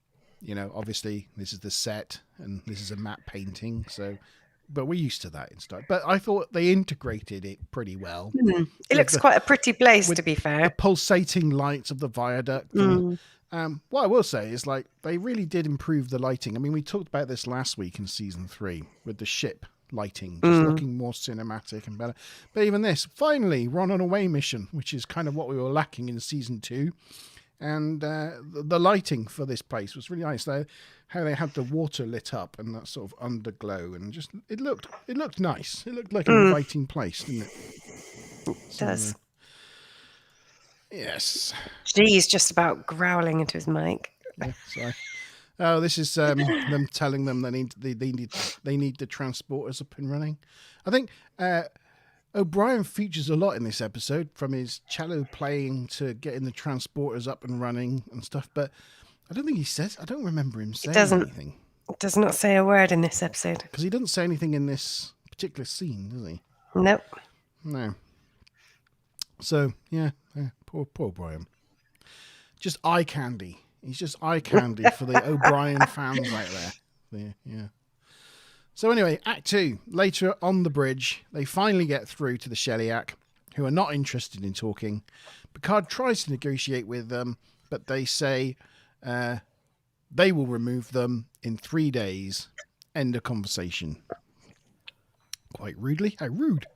obviously this is the set and this is a matte painting. So, but we're used to that in Star. But I thought they integrated it pretty well. It looks quite a pretty place, to be fair. The pulsating lights of the viaduct. What I will say is, like, they really did improve the lighting. I mean, we talked about this last week in season 3 with the ship lighting, just looking more cinematic and better. But even this, finally, we're on an away mission, which is kind of what we were lacking in season 2. And the lighting for this place was really nice. How they had the water lit up and that sort of underglow, and just it looked nice. It looked like an inviting place, didn't it? It does. Yes. He's just about growling into his mic. Yeah, sorry. Oh, this is them telling them they need the transporters up and running. I think O'Brien features a lot in this episode, from his cello playing to getting the transporters up and running and stuff. But I don't think he says. I don't remember him saying anything. It does not say a word in this episode because he doesn't say anything in this particular scene, does he? Nope. No. So yeah, poor O'Brien. Just eye candy. He's just eye candy for the O'Brien fans out there. Yeah. So anyway, Act 2. Later on the bridge, they finally get through to the Sheliak, who are not interested in talking. Picard tries to negotiate with them, but they say they will remove them in 3 days. End of conversation. Quite rudely. How rude.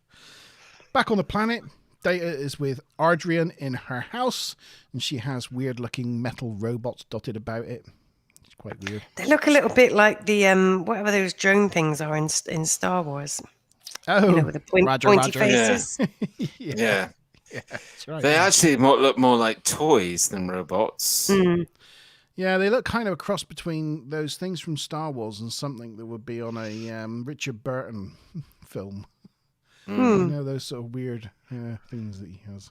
Back on the planet, Data is with Ardrian in her house, and she has weird-looking metal robots dotted about it. It's quite weird. They look a little bit like the whatever those drone things are in Star Wars. Oh, with the pointy faces. Yeah. That's right. They actually look more like toys than robots. Yeah, they look kind of a cross between those things from Star Wars and something that would be on a Richard Burton film. Those sort of weird things that he has.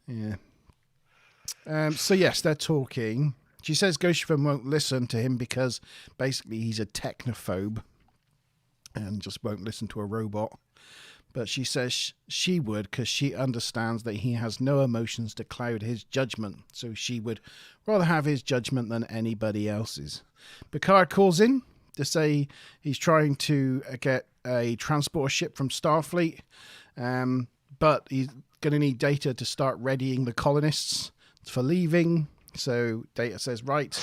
Yeah. So yes, they're talking. She says Goshevin won't listen to him because basically he's a technophobe and just won't listen to a robot. But she says she would because she understands that he has no emotions to cloud his judgment. So she would rather have his judgment than anybody else's. Picard calls in to say he's trying to get a transport ship from Starfleet, but he's going to need Data to start readying the colonists for leaving. So Data says, right,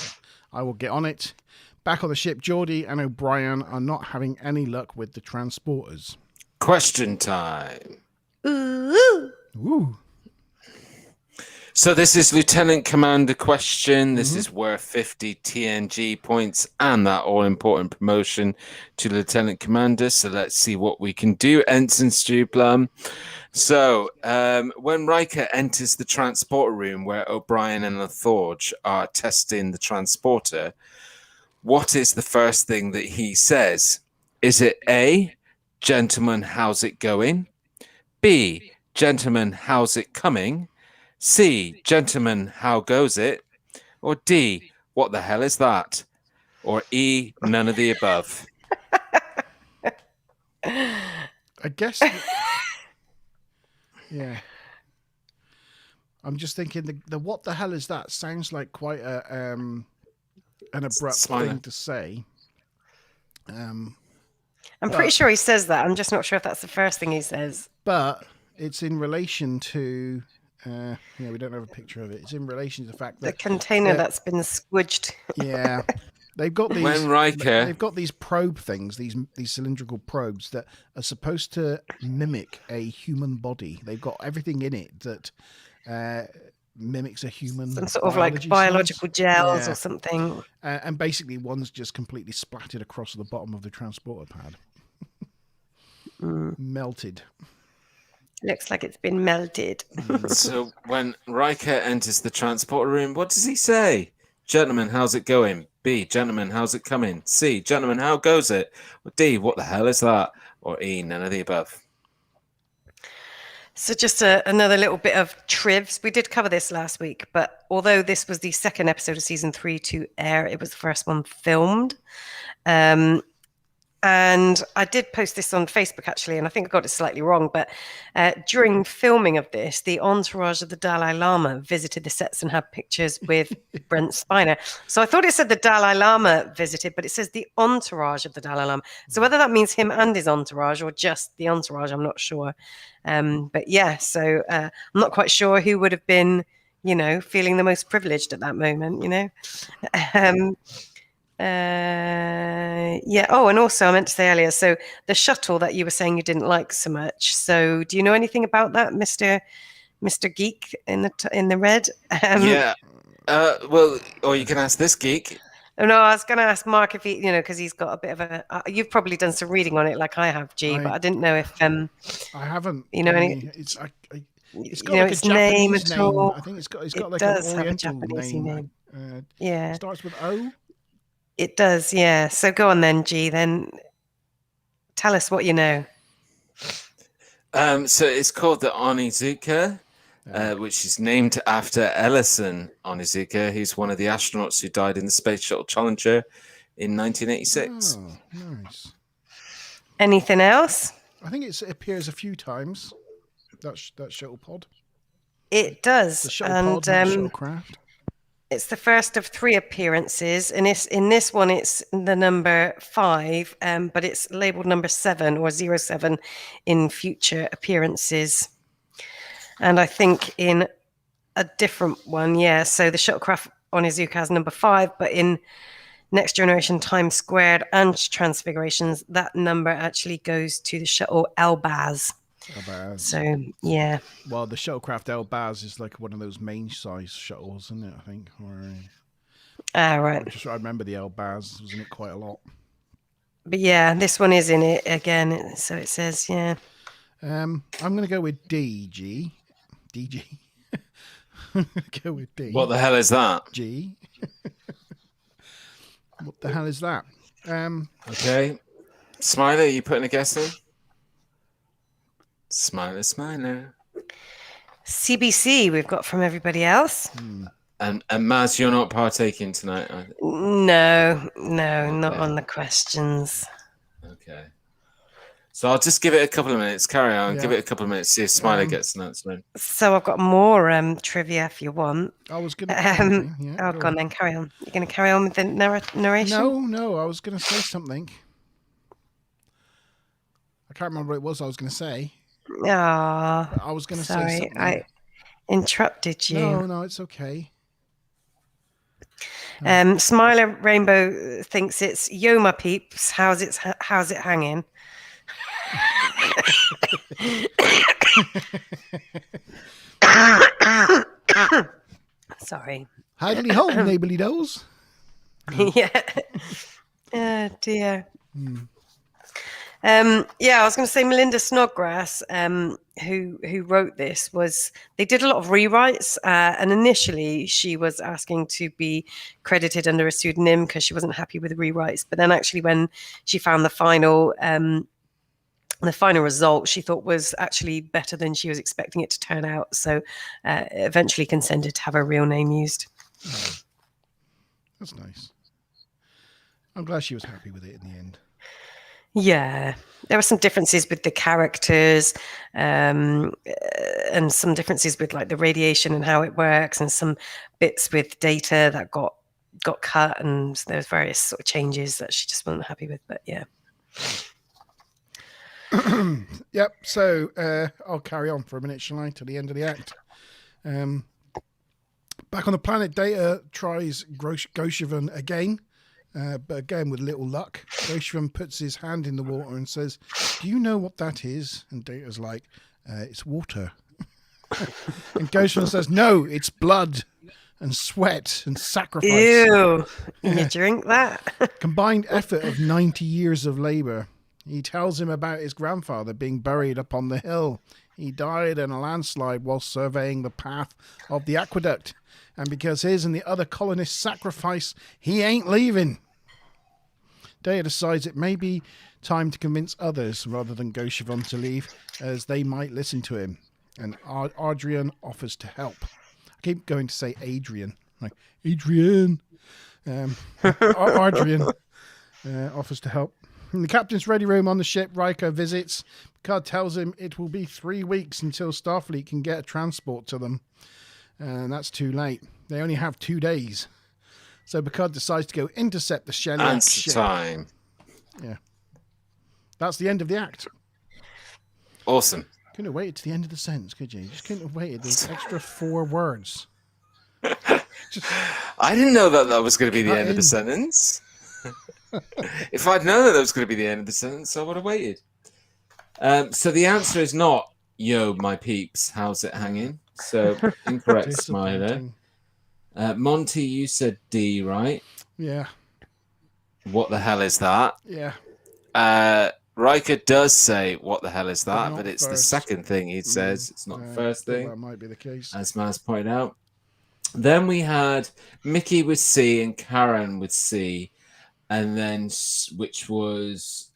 I will get on it. Back on the ship, Geordi and O'Brien are not having any luck with the transporters. Question time. Ooh. So this is Lieutenant Commander question. This is worth 50 TNG points and that all-important promotion to Lieutenant Commander. So let's see what we can do, Ensign Stu Plum. So when Riker enters the transporter room where O'Brien and LaForge are testing the transporter, what is the first thing that he says? Is it A, gentlemen, how's it going? B, gentlemen, how's it coming? C, gentlemen, how goes it? Or D, what the hell is that? Or E, none of the above? I guess. Yeah. I'm just thinking the what the hell is that sounds like quite an abrupt thing to say. I'm pretty sure he says that. I'm just not sure if that's the first thing he says. But it's in relation to. We don't have a picture of it. It's in relation to the fact that the container that's been squidged. Yeah. They've got these. When Riker, they've got these probe things, these cylindrical probes that are supposed to mimic a human body. They've got everything in it that mimics a human. Some sort of like biological gels or something. And basically, one's just completely splattered across the bottom of the transporter pad, melted. Looks like it's been melted. So when Riker enters the transporter room, what does he say? Gentlemen, how's it going? B, gentlemen, how's it coming? C, gentlemen, how goes it? Or D, what the hell is that? Or E, none of the above. So just another little bit of trivs. We did cover this last week, but although this was the second episode of season 3 to air, it was the first one filmed. And I did post this on Facebook, actually, and I think I got it slightly wrong. But during filming of this, the entourage of the Dalai Lama visited the sets and had pictures with Brent Spiner. So I thought it said the Dalai Lama visited, but it says the entourage of the Dalai Lama. So whether that means him and his entourage or just the entourage, I'm not sure. But yeah, so I'm not quite sure who would have been, feeling the most privileged at that moment, Yeah. Oh, and also I meant to say earlier, so the shuttle that you were saying you didn't like so much. So do you know anything about that, Mr. Geek in the red? Yeah. Well, or you can ask this geek. No, I was going to ask Mark if he, because he's got a bit of a. You've probably done some reading on it, like I have, G. But I didn't know if. I haven't. It's got like its a name Japanese at name. all. I think it's got like an Oriental name. Yeah. It starts with O. It does, yeah. So go on then, G. Then tell us what you know. So it's called the Onizuka, which is named after Ellison Onizuka. He's one of the astronauts who died in the Space Shuttle Challenger in 1986. Oh, nice. Anything else? I think it appears a few times. That shuttle pod. It does. The shuttle pod, not shuttlecraft. It's the first of 3 appearances, and in this one it's the number 5, but it's labelled number 7 or 07 in future appearances. And I think in a different one, so the shuttlecraft Onizuka has number 5, but in Next Generation Time Squared and Transfigurations, that number actually goes to the shuttle Elbaz. So, yeah. Well, the shuttlecraft Elbaz is like one of those main size shuttles, isn't it? I think. Right. I remember the Elbaz was in it quite a lot. But yeah, this one is in it again. So it says, yeah. I'm going to go with DG. DG. I'm going to go with D. What the hell is that? G. What the hell is that? Okay. Smiler, you putting a guess in? Smiler. CBC we've got from everybody else. And Maz, you're not partaking tonight, are you? No, not on the questions. Okay. So I'll just give it a couple of minutes. Carry on. Yeah. Give it a couple of minutes. See if Smiler gets an answer. So I've got more trivia if you want. I was going to... go on then. Carry on. You're going to carry on with the narration? No. I was going to say something. I can't remember what it was I was going to say. I was going to say something. I interrupted you. No, it's okay. Smiler Rainbow thinks it's Yo my peeps. How's it hanging? Sorry. Hidely ho, neighbourly does. Yeah. Oh dear. I was going to say Melinda Snodgrass, who wrote this, they did a lot of rewrites, and initially she was asking to be credited under a pseudonym because she wasn't happy with the rewrites. But then actually when she found the final the final result she thought was actually better than she was expecting it to turn out. So eventually consented to have her real name used. That's nice. I'm glad she was happy with it in the end. Yeah, there were some differences with the characters, and some differences with like the radiation and how it works, and some bits with data that got cut, and there's various sort of changes that she just wasn't happy with. But yeah. Yep. So I'll carry on for a minute, shall I, to the end of the act. Back on the planet, Data tries Goshavan again. But again, with little luck, Goshavan puts his hand in the water and says, "Do you know what that is?" And Data's like, "It's water." And Goshavan says, "No, it's blood and sweat and sacrifice." Ew. You drink that? Combined effort of 90 years of labour. He tells him about his grandfather being buried up on the hill. He died in a landslide while surveying the path of the aqueduct. And because his and the other colonists sacrifice, he ain't leaving. Data decides it may be time to convince others rather than Goshavan to leave, as they might listen to him. And Adrian offers to help. I keep going to say Adrian. Like, Adrian. Adrian offers to help. In the captain's ready room on the ship, Riker visits. Picard tells him it will be 3 weeks until Starfleet can get a transport to them. And that's too late. They only have 2 days. So Picard decides to go intercept the Shellyak ship. Time. Yeah. That's the end of the act. Awesome. Couldn't have waited to the end of the sentence, could you? You just couldn't have waited these extra 4 words. I didn't know that was going to be the end of the sentence. If I'd known that was going to be the end of the sentence, I would have waited. So the answer is not, "Yo, my peeps, how's it hanging?" So incorrect, Smiler. Monty, you said D, right? Yeah. What the hell is that? Yeah. Riker does say, "What the hell is that?" But it's first. the second thing he says. It's not the first thing. That might be the case. As Maz pointed out. Then we had Mickey with C and Karen with C. And then, which was,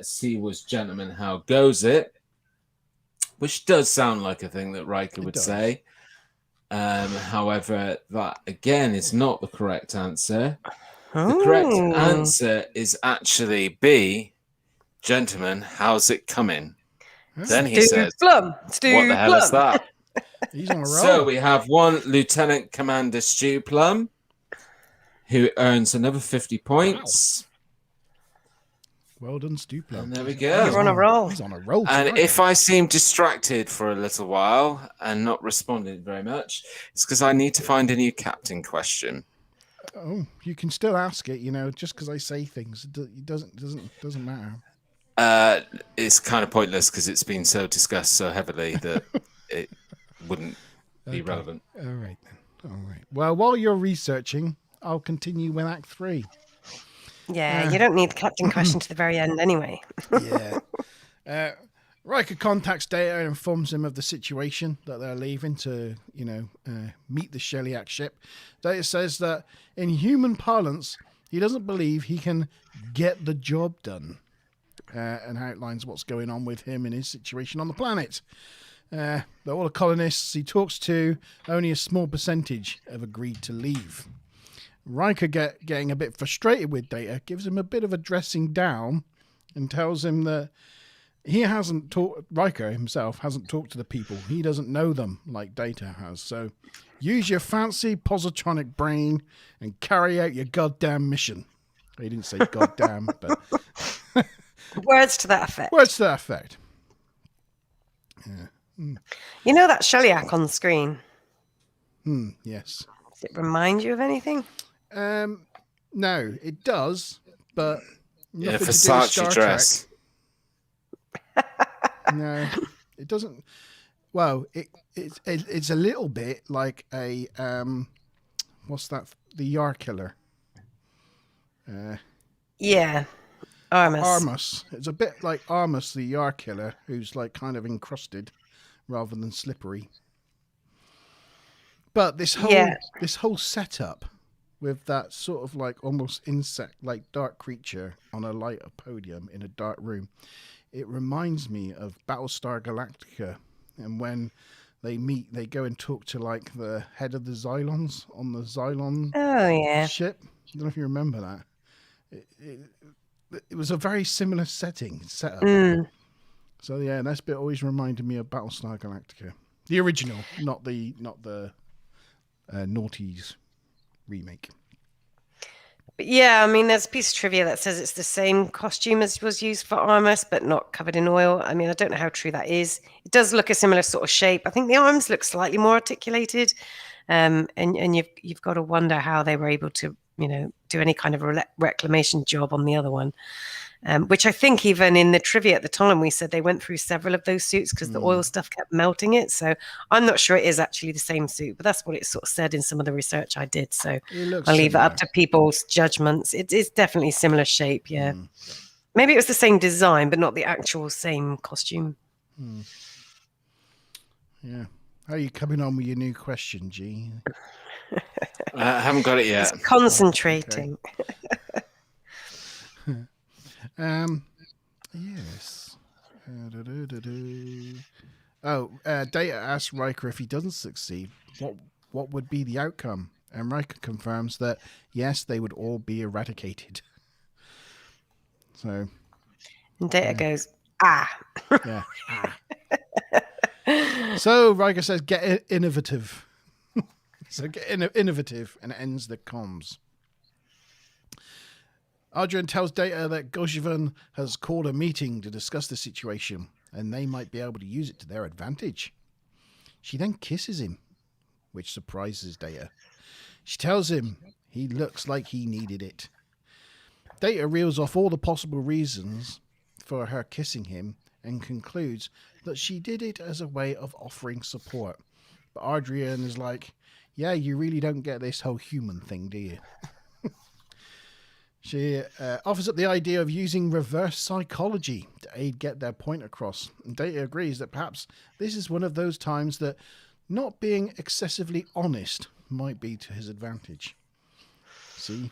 C was "Gentlemen, how goes it?" Which does sound like a thing that Riker would say. However, that again is not the correct answer. The correct answer is actually B, "Gentlemen, how's it coming?" Then he says, "What the hell is that?" He's on a roll. So we have one Lieutenant Commander Stu Plum, who earns another 50 points. Wow. Well done, Stu Plum. And there we go. You're on a roll. He's on a roll. And tonight. if I seem distracted for a little while and not responding very much, it's because I need to find a new captain question. Oh, you can still ask it, just because I say things. It doesn't matter. It's kind of pointless because it's been so discussed so heavily that it wouldn't be relevant. All right, then. All right. Well, while you're researching, I'll continue with Act 3. Yeah, you don't need the captain question to the very end anyway. Yeah. Riker contacts Data and informs him of the situation that they're leaving to, meet the Shellyak ship. Data says that in human parlance, he doesn't believe he can get the job done, and outlines what's going on with him and his situation on the planet. All the colonists he talks to, only a small percentage have agreed to leave. Riker getting a bit frustrated with Data, gives him a bit of a dressing down and tells him that Riker himself hasn't talked to the people. He doesn't know them like Data has. So use your fancy positronic brain and carry out your goddamn mission. He didn't say goddamn, but... Words to that effect. Words to that effect. Yeah. You know that Shellyak on the screen? Yes. Does it remind you of anything? No, it does, but nothing to do with Versace Star dress. Trek. No, it doesn't. Well, it's a little bit like a what's that? The Yar Killer. Yeah, Armus. Armus. It's a bit like Armus, the Yar Killer, who's like kind of encrusted rather than slippery. But this whole setup with that sort of like almost insect, like dark creature on a lighter podium in a dark room, it reminds me of Battlestar Galactica. And when they meet, they go and talk to like the head of the Xylons on the Xylon ship. I don't know if you remember that. It was a very similar setup. So yeah, that bit always reminded me of Battlestar Galactica, the original, not the Naughties remake. But yeah, I mean, there's a piece of trivia that says it's the same costume as was used for Armus, but not covered in oil. I mean, I don't know how true that is. It does look a similar sort of shape. I think the arms look slightly more articulated, and you've got to wonder how they were able to, do any kind of reclamation job on the other one. Which I think even in the trivia at the time, we said they went through several of those suits because the oil stuff kept melting it. So I'm not sure it is actually the same suit, but that's what it sort of said in some of the research I did. So I'll leave it up to people's judgments. It is definitely similar shape, yeah. Maybe it was the same design, but not the actual same costume. Yeah. How are you coming on with your new question, G? I haven't got it yet. It's concentrating. Yes. Data asks Riker if he doesn't succeed, what would be the outcome? And Riker confirms that yes, they would all be eradicated. So. And Data goes, ah. Yeah. So Riker says, get innovative. So get innovative, and ends the comms. Adrian tells Data that Goshivan has called a meeting to discuss the situation, and they might be able to use it to their advantage. She then kisses him, which surprises Data. She tells him he looks like he needed it. Data reels off all the possible reasons for her kissing him and concludes that she did it as a way of offering support. But Adrian is like, yeah, you really don't get this whole human thing, do you? She offers up the idea of using reverse psychology to aid get their point across. And Data agrees that perhaps this is one of those times that not being excessively honest might be to his advantage. See,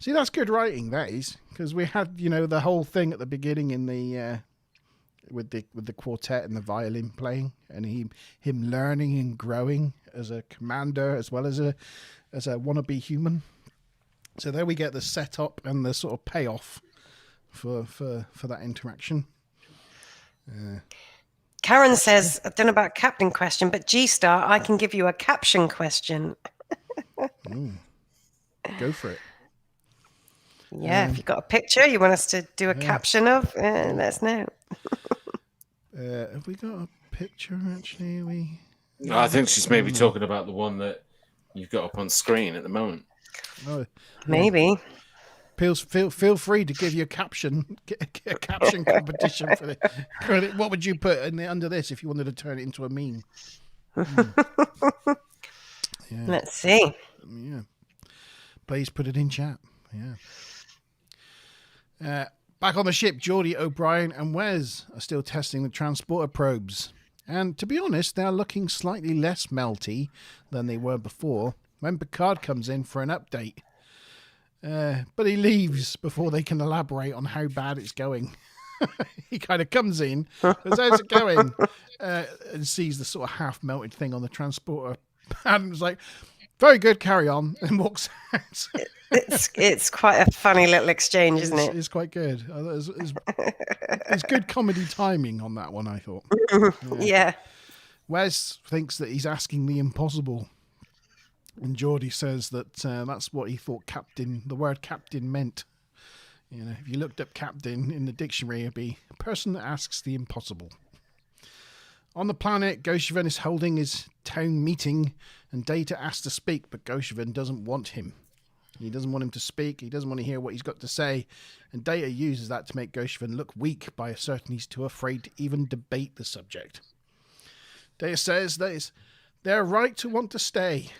that's good writing, that is, because we had, the whole thing at the beginning in the with the quartet and the violin playing, and him learning and growing as a commander as well as a wannabe human. So there we get the setup and the sort of payoff for that interaction. Karen says, I don't know about captain question, but G-Star, I can give you a caption question. Go for it. Yeah, if you've got a picture you want us to do a caption of, let us know. Have we got a picture, actually? No, I think she's maybe talking about the one that you've got up on screen at the moment. Oh, maybe. Feel free to give your caption, get a caption competition for the. What would you put under this if you wanted to turn it into a meme? Yeah. Let's see. Yeah. Please put it in chat. Yeah. Back on the ship, Geordie, O'Brien, and Wes are still testing the transporter probes. And to be honest, they're looking slightly less melty than they were before when Picard comes in for an update. But he leaves before they can elaborate on how bad it's going. He kind of comes in, says, how's it going? And sees the sort of half-melted thing on the transporter. And was like, very good, carry on, and walks out. It's quite a funny little exchange, isn't it? It's quite good. It's good comedy timing on that one, I thought. Yeah. Wes thinks that he's asking the impossible. And Geordie says that that's what he thought the word captain meant. If you looked up captain in the dictionary, it'd be a person that asks the impossible. On the planet, Goshivan is holding his town meeting, and Data asks to speak, but Goshivan doesn't want him. He doesn't want him to speak. He doesn't want to hear what he's got to say. And Data uses that to make Goshivan look weak by asserting he's too afraid to even debate the subject. Data says that it's their right to want to stay.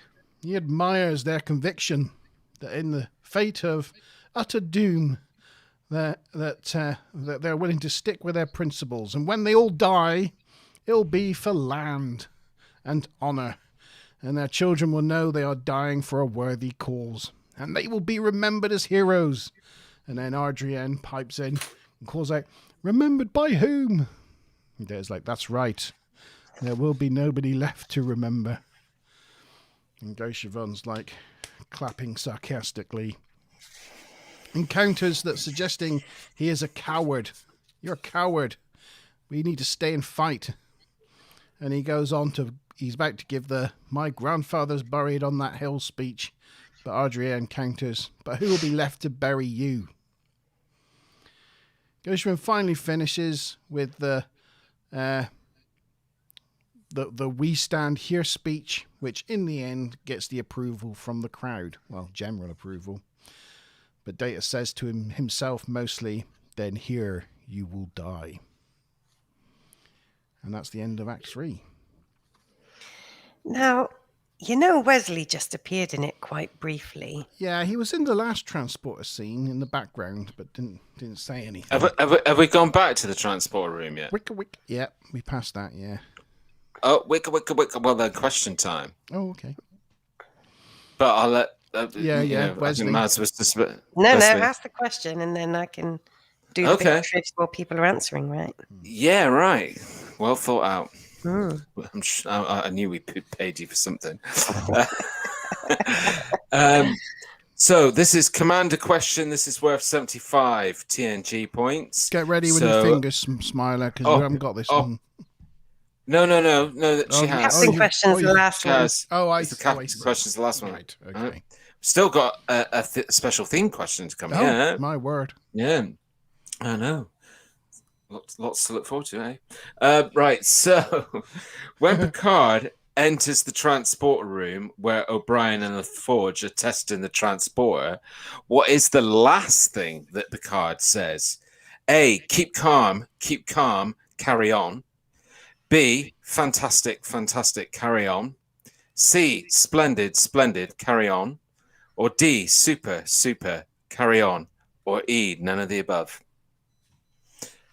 He admires their conviction that in the fate of utter doom, that they're willing to stick with their principles. And when they all die, it'll be for land and honour. And their children will know they are dying for a worthy cause. And they will be remembered as heroes. And then Adrienne pipes in and calls out, Remembered by whom? And Data's like, that's right. There will be nobody left to remember. And Gauchevon's like clapping sarcastically. Encounters that suggesting he is a coward. You're a coward. We need to stay and fight. And he goes on to, he's about to give the "my grandfather's buried on that hill" speech. But Ardria encounters, but who will be left to bury you? Gauchevon finally finishes with the "we stand here" speech, which in the end gets the approval from the crowd. Well, general approval. But Data says to himself mostly, "Then here you will die." And that's the end of Act 3. Now, Wesley just appeared in it quite briefly. Yeah, he was in the last transporter scene in the background, but didn't say anything. Have we gone back to the transporter room yet? Wicka, wicka. Yeah, we passed that, yeah. Oh, wicka, wicka, wicka. Well, then question time. Oh, okay. But I'll let... Wesley. Maz was just... No, ask the question and then I can do the big tricks while people are answering, right? Yeah, right. Well thought out. Mm. I knew we paid you for something. So this is Commander question. This is worth 75 TNG points. Get ready with your fingers, Smiler, because we haven't got this one. No. She has. Captain questions the last one. The captain questions the last one. Right. Okay. Still got a special theme question to come. Oh, my word. Yeah, I know. Lots to look forward to, eh? Right, so when Picard enters the transporter room where O'Brien and LaForge are testing the transporter, what is the last thing that Picard says? A, keep calm, carry on. B, fantastic, carry on. C, splendid, carry on. Or D, super, carry on. Or E, none of the above.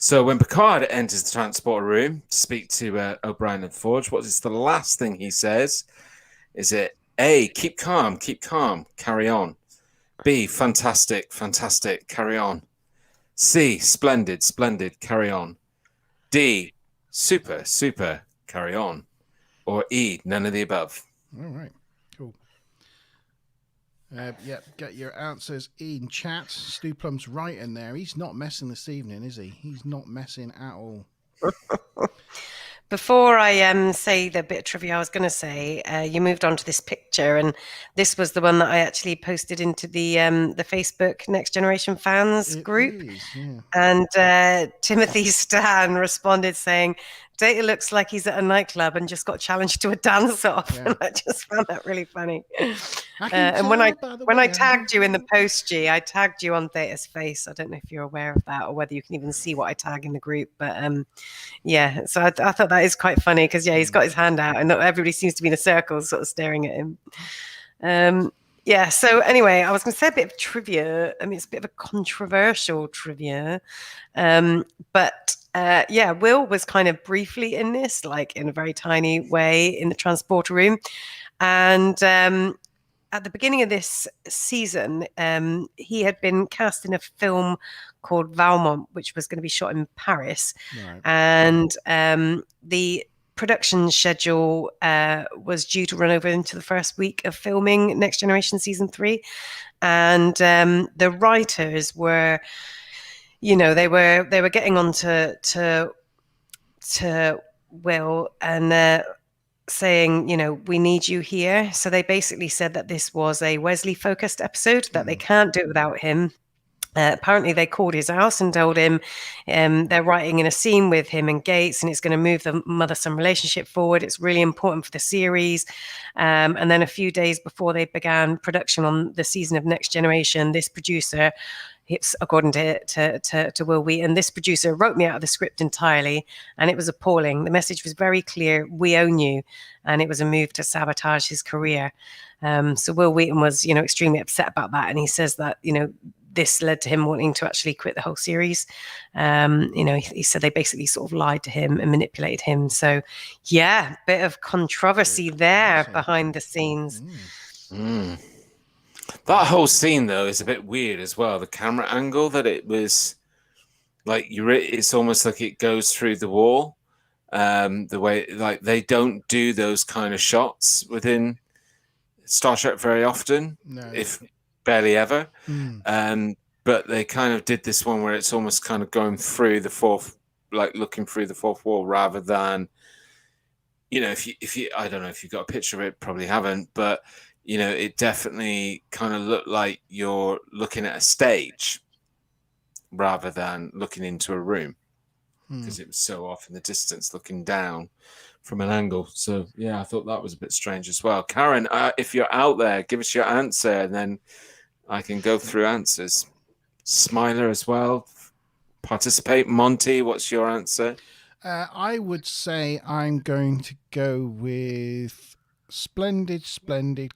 So when Picard enters the transporter room to speak to O'Brien and Forge, what is the last thing he says? Is it A, keep calm, carry on. B, fantastic, carry on. C, splendid, carry on. D, super, carry on. Or E, none of the above. All right, cool. Get your answers in chat. Stu Plum's right in there. He's not messing this evening, is he? He's not messing at all. Before I say the bit of trivia I was going to say, you moved on to this picture, and this was the one that I actually posted into the Facebook Next Generation fans group. Is, yeah. And Timothy Stan responded saying, Data looks like he's at a nightclub and just got challenged to a dance-off. Yeah. And I just found that really funny. And when I tagged you in the post, G, I tagged you on Data's face. I don't know if you're aware of that or whether you can even see what I tag in the group. But yeah, so I thought that is quite funny because, yeah, he's got his hand out and everybody seems to be in a circle sort of staring at him. Yeah, so anyway, I was going to say a bit of trivia. I mean, it's a bit of a controversial trivia. But yeah, Will was kind of briefly in this, like in a very tiny way in the transporter room. And at the beginning of this season, he had been cast in a film called Valmont, which was going to be shot in Paris. Right. And the production schedule was due to run over into the first week of filming Next Generation Season 3. And the writers were, you know, they were getting on to Will and saying, you know, we need you here. So they basically said that this was a Wesley focused episode, that they can't do it without him. Apparently they called his house and told him they're writing in a scene with him and Gates and it's going to move the mother-son relationship forward. It's really important for the series. And then a few days before they began production on the season of Next Generation, this producer, it's according to Will Wheaton, this producer wrote me out of the script entirely, and it was appalling. The message was very clear: we own you, and it was a move to sabotage his career. So Will Wheaton was, you know, extremely upset about that, and he says that, you know, this led to him wanting to actually quit the whole series. You know, he said they basically sort of lied to him and manipulated him. So, yeah, bit of controversy there behind the scenes. That whole scene, though, is a bit weird as well. The camera angle that it was like it's almost like it goes through the wall. The way, like, they don't do those kind of shots within Star Trek very often, if barely ever. But they kind of did this one where it's almost kind of going through the fourth, like looking through the fourth wall, rather than, if you, I don't know if you've got a picture of it, probably haven't, but it definitely kind of looked like you're looking at a stage rather than looking into a room, because it was so off in the distance, looking down from an angle. So yeah, I thought that was a bit strange as well. Karen, if you're out there, give us your answer, and then I can go through answers. Smiler as well, participate. Monty, what's your answer? I would say I'm going to go with splendid,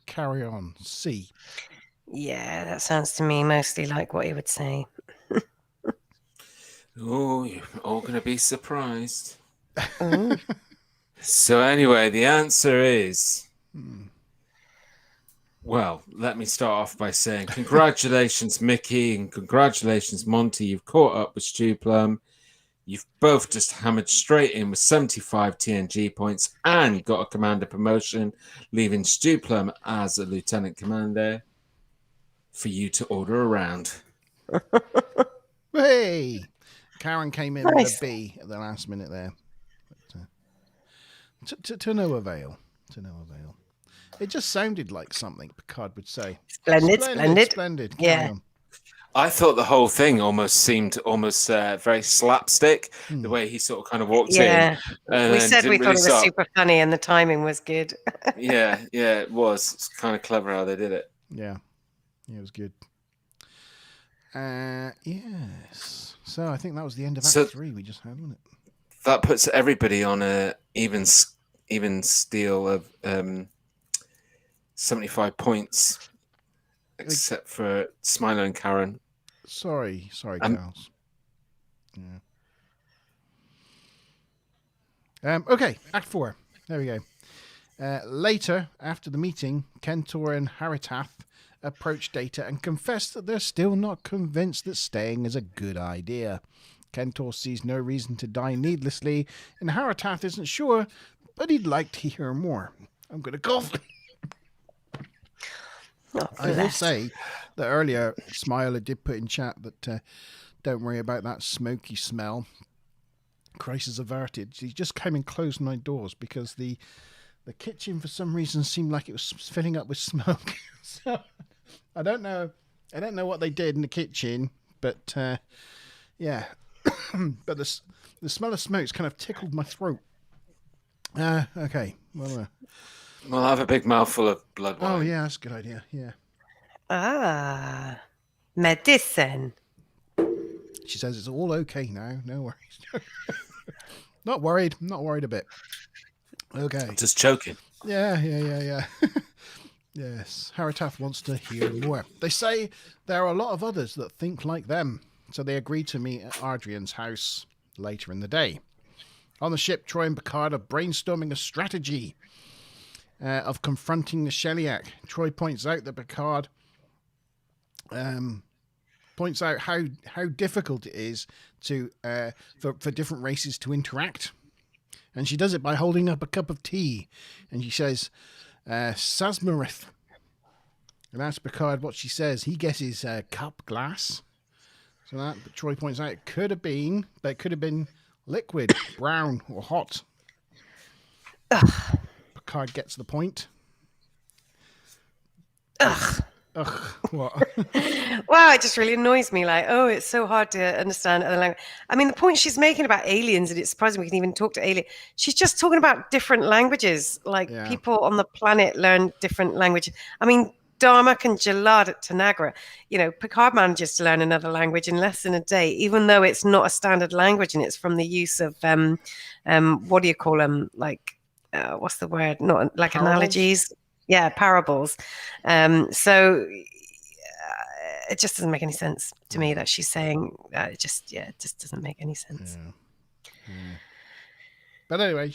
carry on, C. Yeah, that sounds to me mostly like what he would say. Oh, you're all going to be surprised. So anyway, the answer is... Well, let me start off by saying congratulations, Mickey, and congratulations, Monty. You've caught up with Stu Plum. You've both just hammered straight in with 75 TNG points and got a commander promotion, leaving Stu Plum as a lieutenant commander for you to order around. Hey! Karen came in with a B at the last minute there. But, to no avail. To no avail. It just sounded like something Picard would say. Splendid. Yeah. I thought the whole thing almost seemed very slapstick, the way he sort of kind of walked in. We said we thought it was super funny and the timing was good. yeah, it was. It's kind of clever how they did it. Yeah, it was good. Yes. So I think that was the end of Act 3 we just had, wasn't it? That puts everybody on a even steal of 75 points, except for Smiler and Karen. Sorry, Charles. Yeah. Okay, Act 4. There we go. Later, after the meeting, Kento and Haritath approach Data and confess that they're still not convinced that staying is a good idea. Kento sees no reason to die needlessly, and Haritath isn't sure, but he'd like to hear more. I'm going to cough. I will say that earlier, Smiler did put in chat that don't worry about that smoky smell. Crisis averted. He just came and closed my doors because the kitchen, for some reason, seemed like it was filling up with smoke. So I don't know what they did in the kitchen, but yeah. But the smell of smoke's kind of tickled my throat. Okay. Well, we'll have a big mouthful of blood wine. Oh, yeah, that's a good idea. Yeah. Medicine. She says it's all okay now. No worries. Not worried a bit. Okay. Just choking. Yeah. Yes. Haritath wants to hear more. They say there are a lot of others that think like them, so they agree to meet at Adrian's house later in the day. On the ship, Troy and Picard are brainstorming a strategy of confronting the Sheliak. Troy points out that Picard points out how difficult it is to for different races to interact. And she does it by holding up a cup of tea. And she says, Sasmarith. And asks Picard what she says. He guesses cup, glass. So but Troy points out it could have been liquid, brown, or hot. Picard gets the point. What? Wow, it just really annoys me. Like, it's so hard to understand other language. I mean, the point she's making about aliens, and it's surprising we can even talk to aliens. She's just talking about different languages. Like, people on the planet learn different languages. I mean, Darmok and Jalad at Tanagra, Picard manages to learn another language in less than a day, even though it's not a standard language and it's from the use of, what do you call them? Like, what's the word? Not like parables? Analogies. Yeah, parables. So it just doesn't make any sense to me that she's saying it just doesn't make any sense. Yeah. But anyway,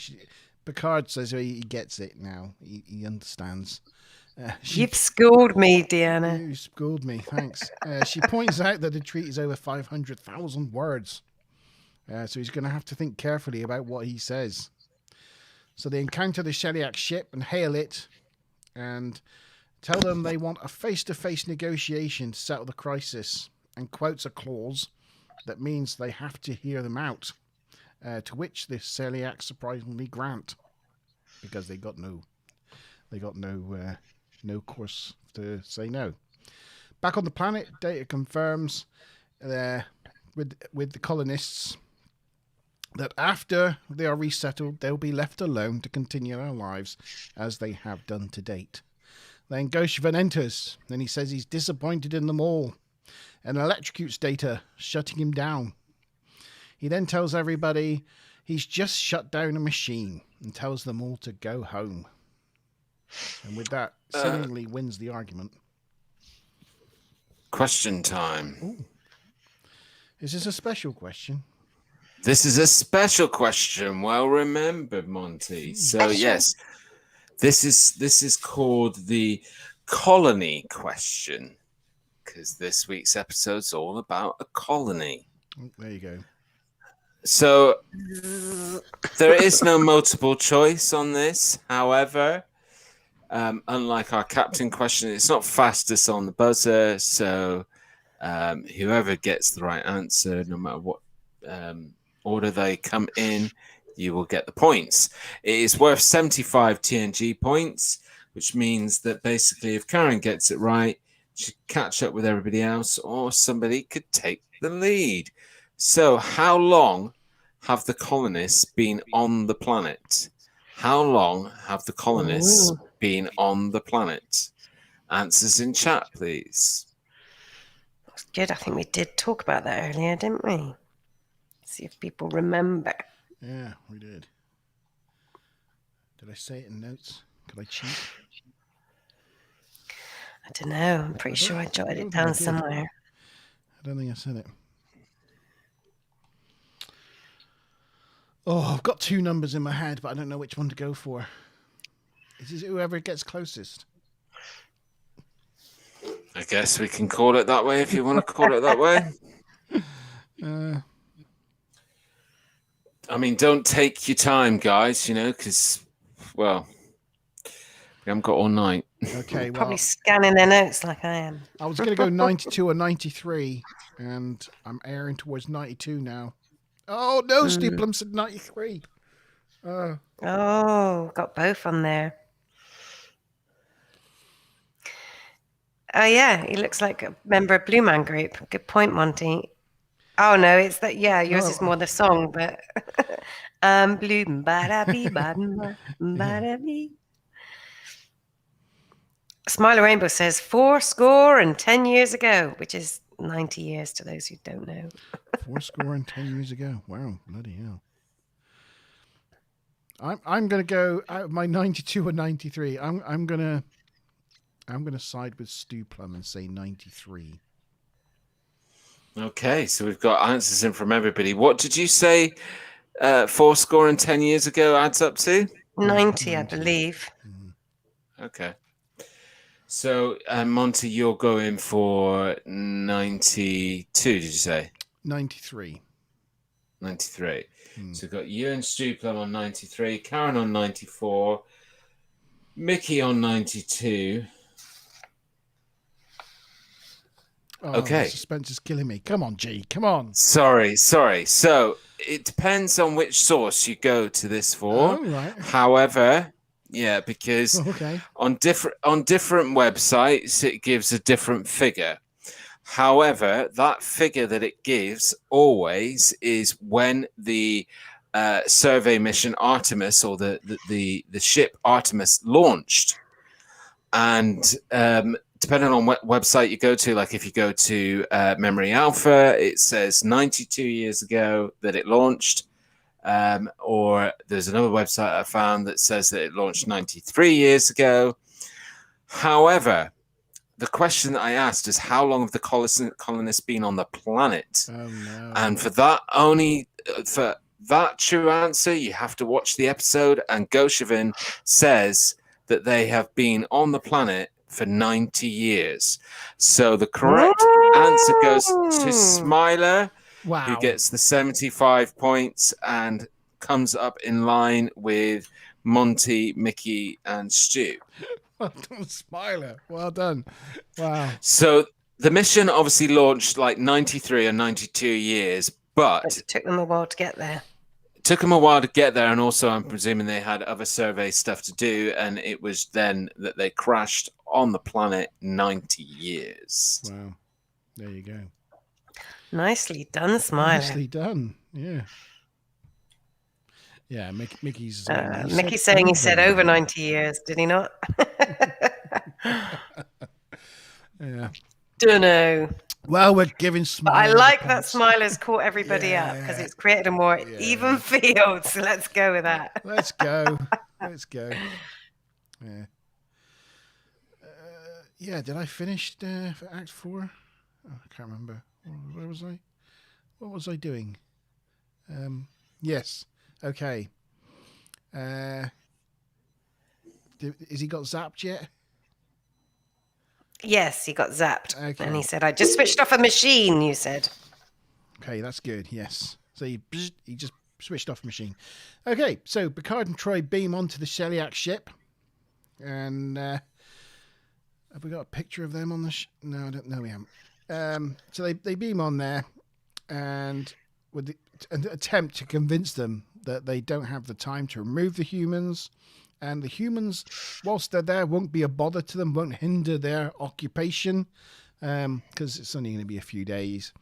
Picard says he gets it now. He understands. You've schooled me, Deanna. You schooled me, thanks. She points out that the treaty is over 500,000 words. So he's going to have to think carefully about what he says. So they encounter the Sheliak ship and hail it and tell them they want a face-to-face negotiation to settle the crisis, and quotes a clause that means they have to hear them out, to which the Sheliak surprisingly grant, because they got no course to say no. Back on the planet, Data confirms with the colonists that after they are resettled, they'll be left alone to continue their lives as they have done to date. Then Goshevin enters, and he says he's disappointed in them all and electrocutes Data, shutting him down. He then tells everybody he's just shut down a machine and tells them all to go home. And with that, seemingly wins the argument. Question time. Ooh. Is this a special question? This is a special question. Well remembered, Monty. So yes, this is called the colony question, because this week's episode's all about a colony. Oh, there you go. So there is no multiple choice on this. However, unlike our captain question, it's not fastest on the buzzer. So whoever gets the right answer, no matter what order they come in, you will get the points. It is worth 75 TNG points, which means that basically if Karen gets it right, she catch up with everybody else, or somebody could take the lead. So how long have the colonists been on the planet? How long have the colonists been on the planet? Answers in chat, please. That's good. I think we did talk about that earlier, didn't we? See if people remember. Yeah, we did. Did I say it in notes? Could I cheat? I don't know. I'm pretty sure I jotted it down somewhere. I don't think I said it. Oh, I've got two numbers in my head, but I don't know which one to go for. This is whoever gets closest. I guess we can call it that way if you want to call it that way. I mean, don't take your time, guys, because, well, we haven't got all night. Okay, well, probably scanning their notes like I am. I was going to go 92 or 93, and I'm airing towards 92 now. Oh, no, Steeplum said 93. Oh, got both on there. Oh, yeah, he looks like a member of Blue Man Group. Good point, Monty. Oh, no, it's that, yeah, yours is more the song, but blue, ba-da-bee, ba-da-bee. Smiler Rainbow says 410 years ago, which is 90 years to those who don't know. 410 years ago. Wow, bloody hell. I'm going to go out of my 92 or 93. I'm going to side with Stu Plum and say 93. Okay, so we've got answers in from everybody. What did you say 410 years ago adds up to? 90, I believe. Okay. So, Monty, you're going for 92, did you say? 93. 93. So we've got you and Stu Plum on 93, Karen on 94, Mickey on 92. Oh, okay. The suspense is killing me. Come on, G. Come on. Sorry. So it depends on which source you go to this for. Oh, right. However, yeah, because okay. on different websites it gives a different figure. However, that figure that it gives always is when the survey mission Artemis, or the ship Artemis, launched. And depending on what website you go to, like if you go to Memory Alpha, it says 92 years ago that it launched. Or there's another website I found that says that it launched 93 years ago. However, the question that I asked is how long have the colonists been on the planet? Oh, no. And for that true answer, you have to watch the episode. And Goshevin says that they have been on the planet for 90 years. So the correct answer goes to Smiler. Wow. who gets the 75 points and comes up in line with Monty, Mickey, and Stu. Well done, Smiler. Well done. Wow. So the mission obviously launched like 93 or 92 years, but It took them a while to get there. It took them a while to get there, and also I'm presuming they had other survey stuff to do, and it was then that they crashed on the planet 90 years. Wow. There you go. Nicely done, Smiler. Nicely done. Yeah. Yeah, Mickey's... Mickey's saying he said over 90 years, did he not? Yeah. Dunno. Well, we're giving But Smiler... I like that Smiler's caught everybody up because Yeah. it's created a more even field. So let's go with that. Let's go. Let's go. Yeah. Yeah, did I finish for Act 4? Oh, I can't remember. Where was I? What was I doing? Yes. Okay. Is he got zapped yet? Yes, he got zapped. Okay. And he said, I just switched off a machine, you said. Okay, that's good. Yes. So he just switched off the machine. Okay, so Picard and Troy beam onto the Sheliak ship. And have we got a picture of them on the No, I don't know. We haven't. So they beam on there and with an attempt to convince them that they don't have the time to remove the humans. And the humans, whilst they're there, won't be a bother to them, won't hinder their occupation, because it's only going to be a few days.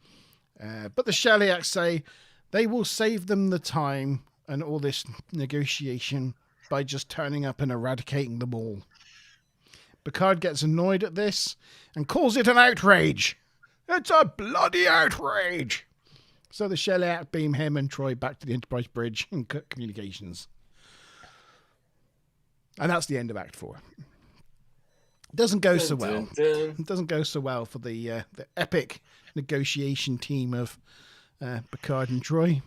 But the Sheliaks say they will save them the time and all this negotiation by just turning up and eradicating them all. Picard gets annoyed at this and calls it an outrage. It's a bloody outrage. So the Sheliak beam him and Troy back to the Enterprise bridge and cut communications. And that's the end of Act 4. Doesn't go so well. It doesn't go so well for the epic negotiation team of Picard and Troy.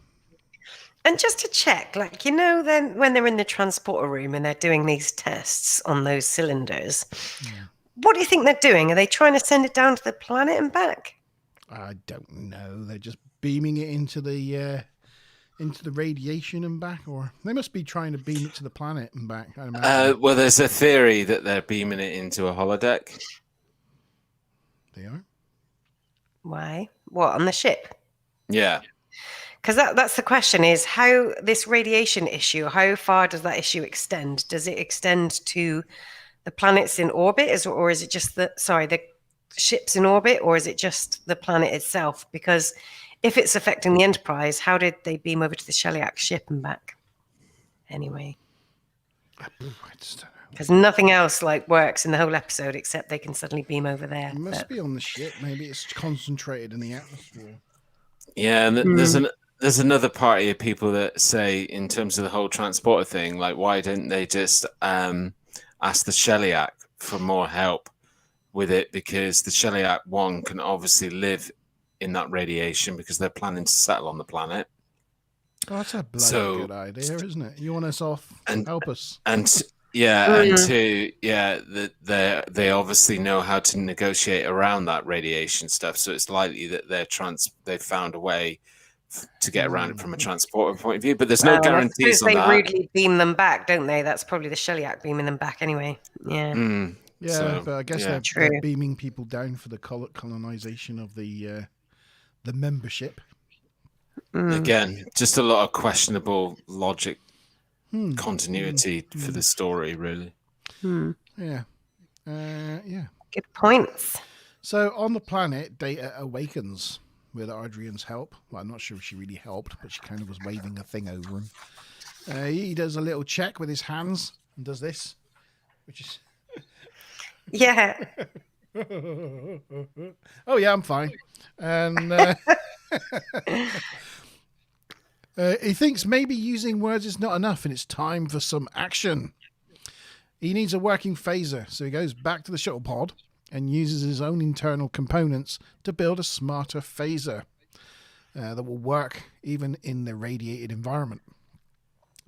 And just to check, like, then when they're in the transporter room and they're doing these tests on those cylinders, what do you think they're doing? Are they trying to send it down to the planet and back? I don't know. They're just beaming it into the radiation and back, or they must be trying to beam it to the planet and back. I imagine. Well, there's a theory that they're beaming it into a holodeck. They are? Why? What, on the ship? Yeah. Because that's the question, is how this radiation issue, how far does that issue extend? Does it extend to the planets in orbit, or is it just the ships in orbit, or is it just the planet itself? Because if it's affecting the Enterprise, how did they beam over to the Sheliak ship and back? Anyway. I just don't know. Because nothing else works in the whole episode except they can suddenly beam over there. It must be on the ship. Maybe it's concentrated in the atmosphere. Yeah, and there's another party of people that say, in terms of the whole transporter thing, why didn't they just ask the Sheliak for more help with it? Because the Sheliak 1 can obviously live in that radiation because they're planning to settle on the planet. Oh, that's a bloody good idea, isn't it? You want us off? Help us. And two, they obviously know how to negotiate around that radiation stuff. So it's likely that they've found a way to get around it from a transporter point of view. But there's no guarantees on that. They rudely beam them back, don't they? That's probably the Sheliak beaming them back anyway. Yeah. But I guess they're beaming people down for the colonization of the membership. Again, just a lot of questionable logic, continuity for the story, really. Yeah. Good points. So on the planet, Data awakens with Adrian's help. Well, I'm not sure if she really helped, but she kind of was waving a thing over him. He does a little check with his hands and does this, which is... Yeah. Oh, yeah, I'm fine. And he thinks maybe using words is not enough and it's time for some action. He needs a working phaser, so he goes back to the shuttle pod and uses his own internal components to build a smarter phaser that will work even in the radiated environment.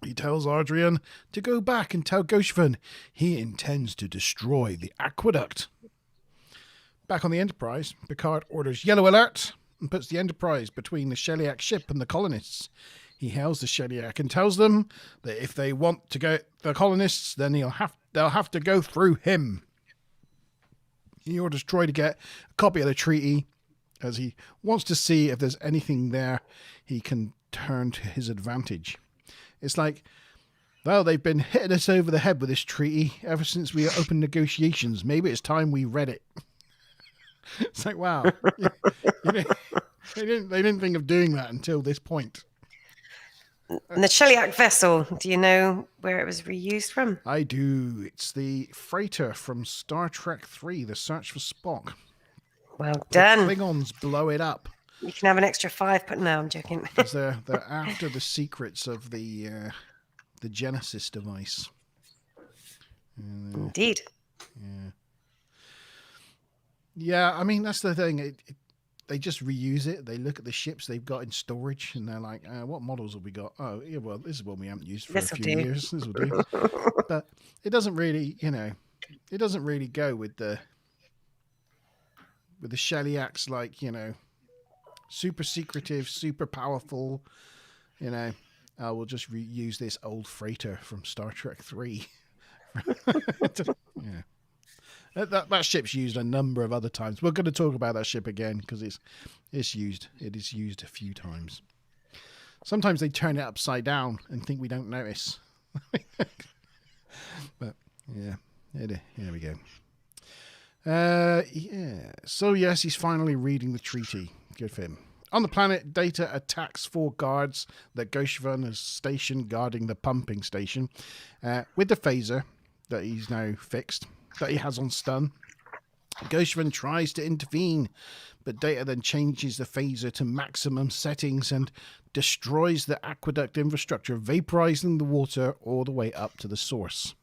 He tells Adrian to go back and tell Goshvan he intends to destroy the aqueduct. Back on the Enterprise, Picard orders yellow alert and puts the Enterprise between the Sheliak ship and the colonists. He hails the Sheliak and tells them that if they want to go the colonists, then they'll have to go through him. He orders Troy to get a copy of the treaty, as he wants to see if there's anything there he can turn to his advantage. It's like, well, they've been hitting us over the head with this treaty ever since we opened negotiations. Maybe it's time we read it. It's like, wow. They didn't think of doing that until this point. And the Sheliak vessel, do you know where it was reused from? I do. It's the freighter from Star Trek 3, The Search for Spock. Well done. The Klingons blow it up. You can have an extra 5, but no, I'm joking. Because they're after the secrets of the Genesis device. Indeed. Yeah, I mean, that's the thing. They just reuse it. They look at the ships they've got in storage, and they're like, what models have we got? Oh, yeah, well, this is one we haven't used for a few years. This will do. But it doesn't really, it doesn't really go with the Sheliaks, like, super secretive, super powerful, we'll just reuse this old freighter from Star Trek 3. Yeah. That ship's used a number of other times. We're going to talk about that ship again because it is used a few times. Sometimes they turn it upside down and think we don't notice. But yeah, here we go. Yeah. So yes, he's finally reading the treaty. Good for him. On the planet, Data attacks 4 guards that Goshavan has stationed guarding the pumping station with the phaser that he's now fixed, that he has on stun. Goshavan tries to intervene, but Data then changes the phaser to maximum settings and destroys the aqueduct infrastructure, vaporizing the water all the way up to the source.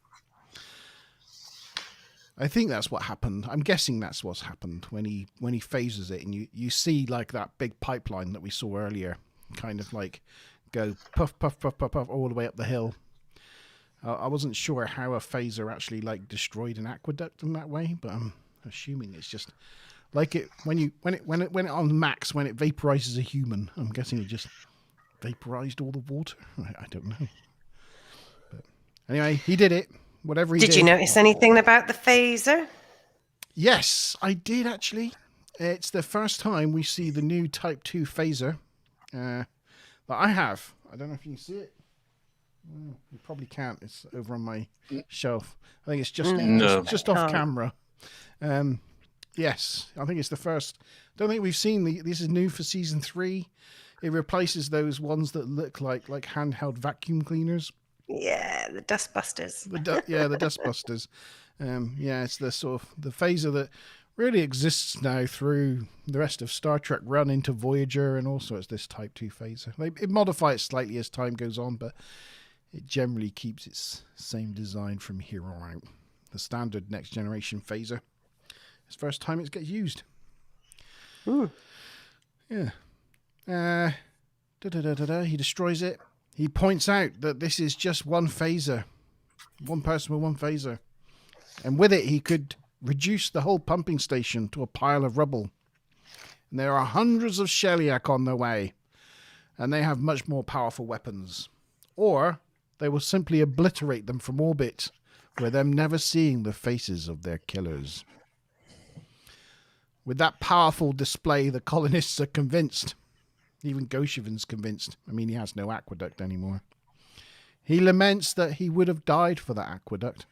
I think that's what happened. I'm guessing that's what's happened when he phases it, and you see like that big pipeline that we saw earlier, kind of like go puff, puff, puff, puff, puff all the way up the hill. I wasn't sure how a phaser actually like destroyed an aqueduct in that way, but I'm assuming it's just like it when it on max, when it vaporizes a human. I'm guessing it just vaporized all the water. I don't know. But anyway, he did it. Whatever he did. Did you notice anything about the phaser? Yes, I did actually. It's the first time we see the new Type 2 phaser that I have. I don't know if you can see it. You probably can't. It's over on my shelf. I think it's just off camera. Yes, I think it's the first. Don't think we've seen this is new for season 3. It replaces those ones that look like handheld vacuum cleaners. Yeah, the dustbusters. The dustbusters. It's the sort of the phaser that really exists now through the rest of Star Trek run into Voyager, and also it's this Type 2 phaser. It modifies it slightly as time goes on, but it generally keeps its same design from here on out. The standard next generation phaser. It's the first time it gets used. Ooh. Yeah. He destroys it. He points out that this is just one phaser. One person with one phaser. And with it, he could reduce the whole pumping station to a pile of rubble. And there are hundreds of Sheliak on their way. And they have much more powerful weapons. Or they will simply obliterate them from orbit, with them never seeing the faces of their killers. With that powerful display, the colonists are convinced. Even Goshavan's convinced. I mean, he has no aqueduct anymore. He laments that he would have died for that aqueduct,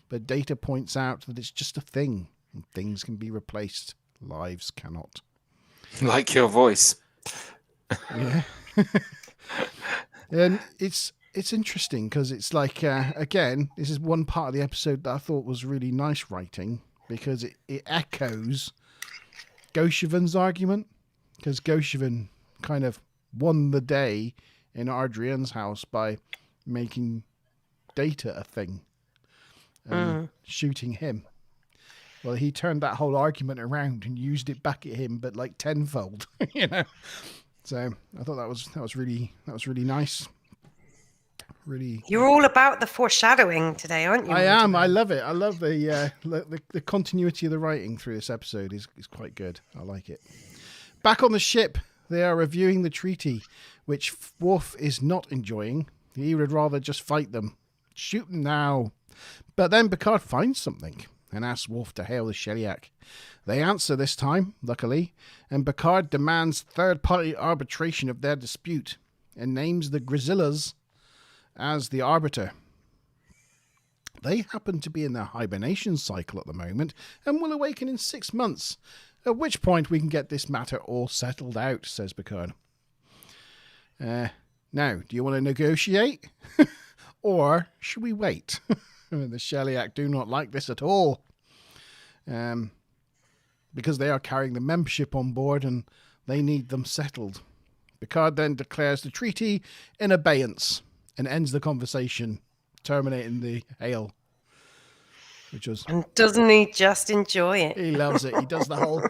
but Data points out that it's just a thing, and things can be replaced. Lives cannot. Like your voice. Yeah. And it's interesting because it's like, again, this is one part of the episode that I thought was really nice writing, because it echoes Goshavan's argument, because Goshavan kind of won the day in Adrian's house by making Data a thing and shooting him. Well, he turned that whole argument around and used it back at him, but like tenfold, So I thought that was really nice. Really, you're all about the foreshadowing today, aren't you? I am. I love it. I love the continuity of the writing through this episode is quite good. I like it. Back on the ship, they are reviewing the treaty, which Worf is not enjoying. He would rather just fight them. Shoot them now. But then Picard finds something and asks Worf to hail the Sheliak. They answer this time, luckily, and Picard demands third-party arbitration of their dispute and names the Grizillas as the arbiter. They happen to be in their hibernation cycle at the moment and will awaken in 6 months, at which point we can get this matter all settled out, says Picard. Now, do you want to negotiate? Or should we wait? The Sheliak do not like this at all. Because they are carrying the membership on board and they need them settled. Picard then declares the treaty in abeyance and ends the conversation, terminating the hail. And doesn't he just enjoy it? He loves it. He does the whole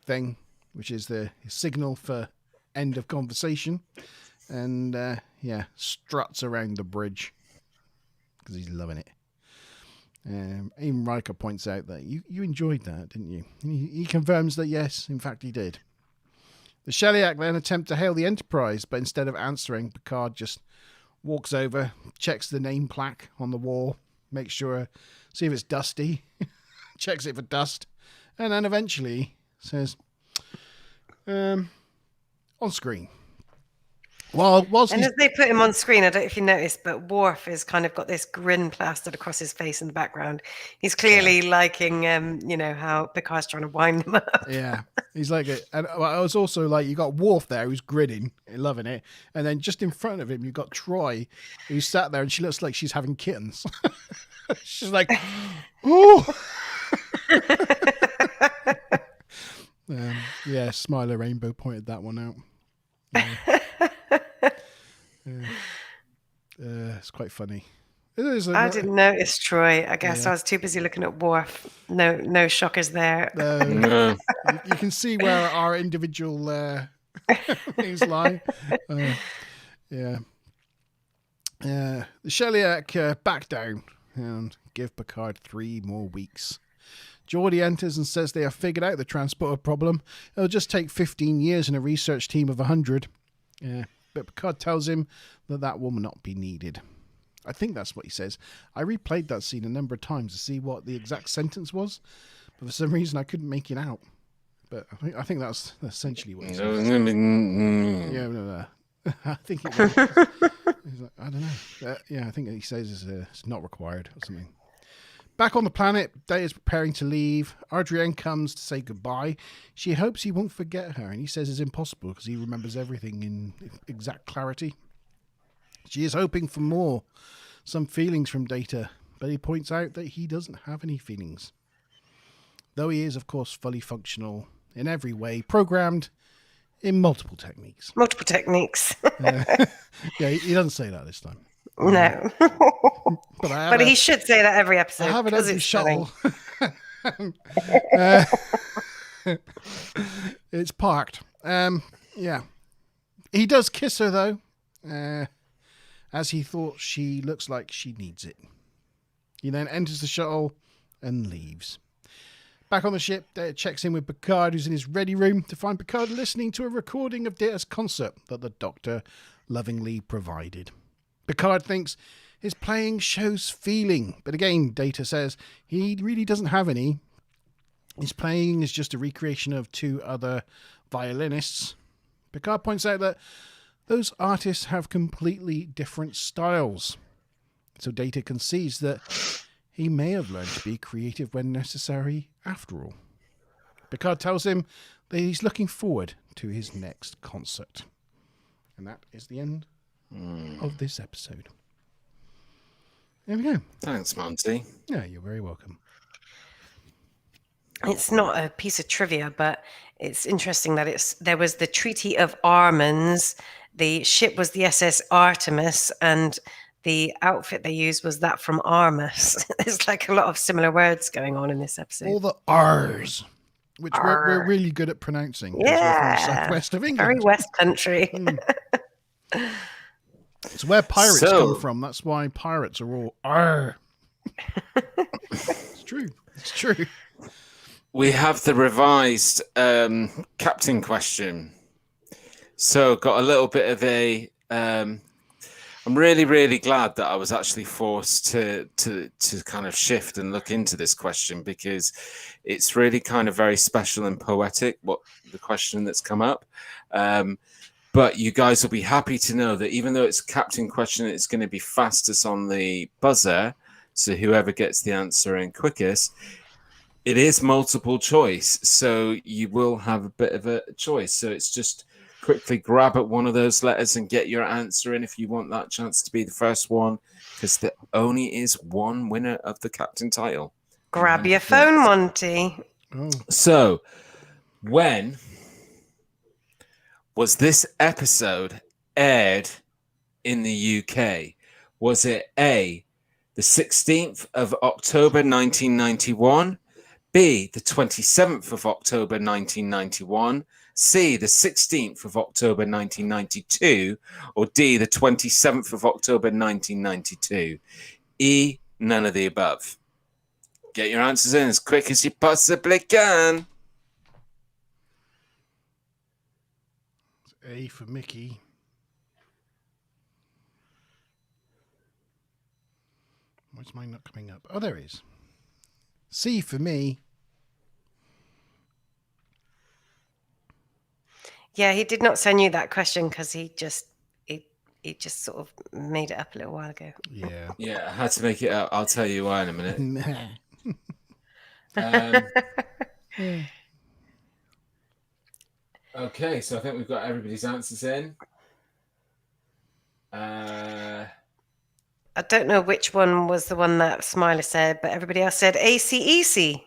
thing, which is the signal for end of conversation, and struts around the bridge because he's loving it. Even Riker points out that you enjoyed that, didn't you? He confirms that yes, in fact, he did. The Sheliak then attempt to hail the Enterprise, but instead of answering, Picard just walks over, checks the name plaque on the wall, makes sure, see if it's dusty, checks it for dust, and then eventually says, on screen. As they put him on screen, I don't know if you noticed, but Worf has kind of got this grin plastered across his face in the background. He's clearly liking, how Picard's trying to wind him up. Yeah, he's like it. And I was also like, you got Worf there who's grinning, loving it, and then just in front of him, you got Troy, who sat there, and she looks like she's having kittens. She's like, ooh. Smiler Rainbow pointed that one out. It's quite funny. I didn't notice Troy. I guess I was too busy looking at Worf. No shockers there. You can see where our individual things lie. The Sheliak back down and give Picard 3 more weeks. Geordi enters and says they have figured out the transporter problem. It'll just take 15 years and a research team of 100. But Picard tells him that will not be needed. I think that's what he says. I replayed that scene a number of times to see what the exact sentence was, but for some reason I couldn't make it out. But I think that's essentially what he says. I think it was. He's like, I don't know. I think he says it's not required or something. Back on the planet, Data's preparing to leave. Adrienne comes to say goodbye. She hopes he won't forget her, and he says it's impossible because he remembers everything in exact clarity. She is hoping for more, some feelings from Data, but he points out that he doesn't have any feelings. Though he is, of course, fully functional in every way, programmed in multiple techniques. He doesn't say that this time. No. But he should say that every episode. I have an empty shuttle. It's parked. He does kiss her, though, as he thought she looks like she needs it. He then enters the shuttle and leaves. Back on the ship, Data checks in with Picard, who's in his ready room, to find Picard listening to a recording of Data's concert that the Doctor lovingly provided. Picard thinks his playing shows feeling, but again, Data says he really doesn't have any. His playing is just a recreation of 2 other violinists. Picard points out that those artists have completely different styles. So Data concedes that he may have learned to be creative when necessary after all. Picard tells him that he's looking forward to his next concert. And that is the end of this episode. There we go. Thanks, Monty. Yeah, you're very welcome. It's not a piece of trivia, but it's interesting that there was the Treaty of Armans. The ship was the SS Artemis, and the outfit they used was that from Armus. There's like a lot of similar words going on in this episode. All the R's, which we're really good at pronouncing. Yeah, we're from the southwest of England. Very West Country. It's where pirates come from. That's why pirates are all R. It's true. It's true. We have the revised captain question. So got a little bit of a... I'm really, really glad that I was actually forced to kind of shift and look into this question, because it's really kind of very special and poetic, what the question that's come up. But you guys will be happy to know that even though it's a captain question, it's going to be fastest on the buzzer. So whoever gets the answer in quickest, it is multiple choice. So you will have a bit of a choice. So it's just quickly grab at one of those letters and get your answer in if you want that chance to be the first one, because there only is one winner of the captain title. Grab your phone, Monty. Oh. So, when was this episode aired in the UK? Was it A, the 16th of October 1991, B, the 27th of October 1991, C, the 16th of October 1992, or D, the 27th of October 1992? E, none of the above. Get your answers in as quick as you possibly can. A for Mickey. Why's mine not coming up? Oh, there it is. C for me. Yeah, he did not send you that question because he just sort of made it up a little while ago. Yeah. Yeah, I had to make it up. I'll tell you why in a minute. Okay, so I think we've got everybody's answers in. I don't know which one was the one that Smiler said, but everybody else said ACEC.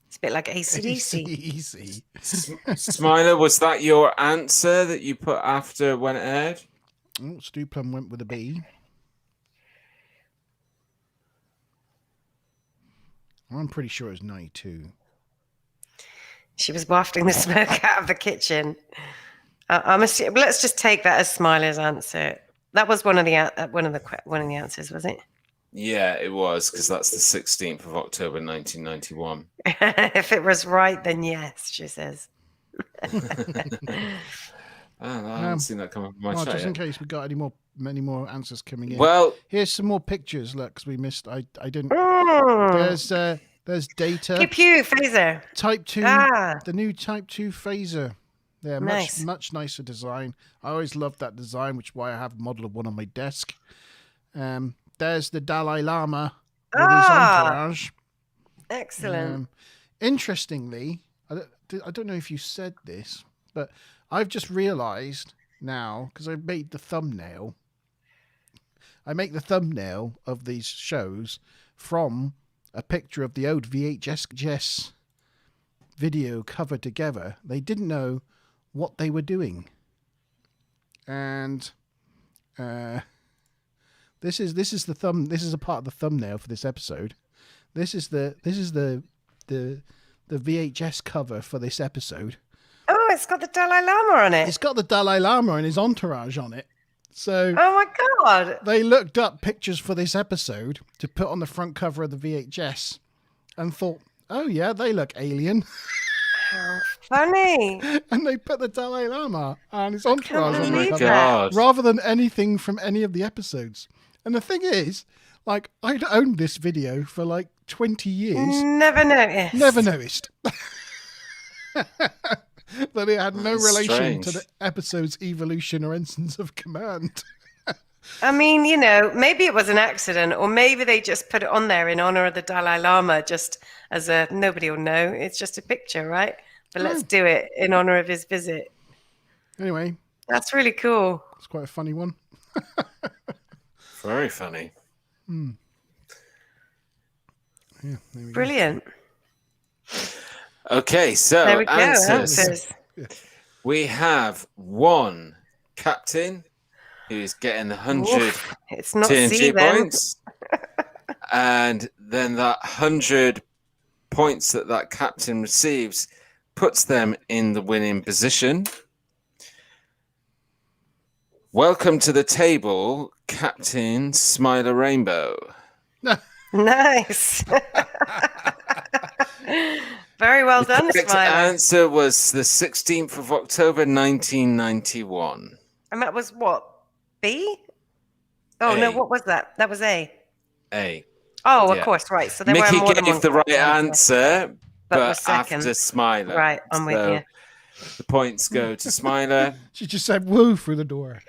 It's a bit like ACDC. Easy. Smiler, was that your answer that you put after when it aired? Oh, Stu Plum went with a B. I'm pretty sure it was 92. She was wafting the smoke out of the kitchen. I'm assuming, let's just take that as Smiler's answer. That was one of the answers, was it? Yeah, it was, because that's the 16th of October 1991. If it was right, then yes, she says. I haven't seen that come up in my chat Just yet. in case we got many more answers coming in. Well, here's some more pictures. Look, because we missed. I didn't. Oh. There's data. Pew pew phaser. Type 2. Ah. The new Type 2 phaser. Yeah, Nice. much nicer design. I always loved that design, which is why I have a model of one on my desk. There's the Dalai Lama with his entourage. Excellent. Interestingly, I don't know if you said this, but I've just realised now, because I made the thumbnail. I make the thumbnail of these shows from a picture of the old VHS video covered together. They didn't know what they were doing, and this is the thumb. This is a part of the thumbnail for this episode. This is the VHS cover for this episode. Oh, it's got the Dalai Lama on it. It's got the Dalai Lama and his entourage on it. So Oh my God. they looked up pictures for this episode to put on the front cover of the VHS and thought, oh yeah, they look alien. How funny. And they put the Dalai Lama and his entourage on the believe cover God. rather than anything from any of the episodes. And the thing is, like, I'd owned this video for like 20 years. Never noticed. Never noticed. That it had no That's relation strange. to the episode's evolution or Ensigns of Command. I mean, you know, maybe it was an accident, or maybe they just put it on there in honor of the Dalai Lama, just as a nobody will know. It's just a picture, right? But let's do it in honor of his visit. Anyway, That's really cool. it's quite a funny one. Very funny. Yeah, there we go. Brilliant. Okay, so There we go. answers. Answers. We have one captain who's getting the 100 Oof, it's not C TNG then. points, and then that 100 points that captain receives puts them in the winning position. Welcome to the table, Captain Smiler Rainbow. Nice. Very well The done, correct Smiler. answer was the 16th of October, 1991. And that was what? B? Oh, no, what was that? That was A. A. Oh, Yeah. of course, right. So there Mickey were more than one gave the right correct answer, but was but second. after Smiler. Right, I'm with you. The points go to Smiler. She just said woo through the door.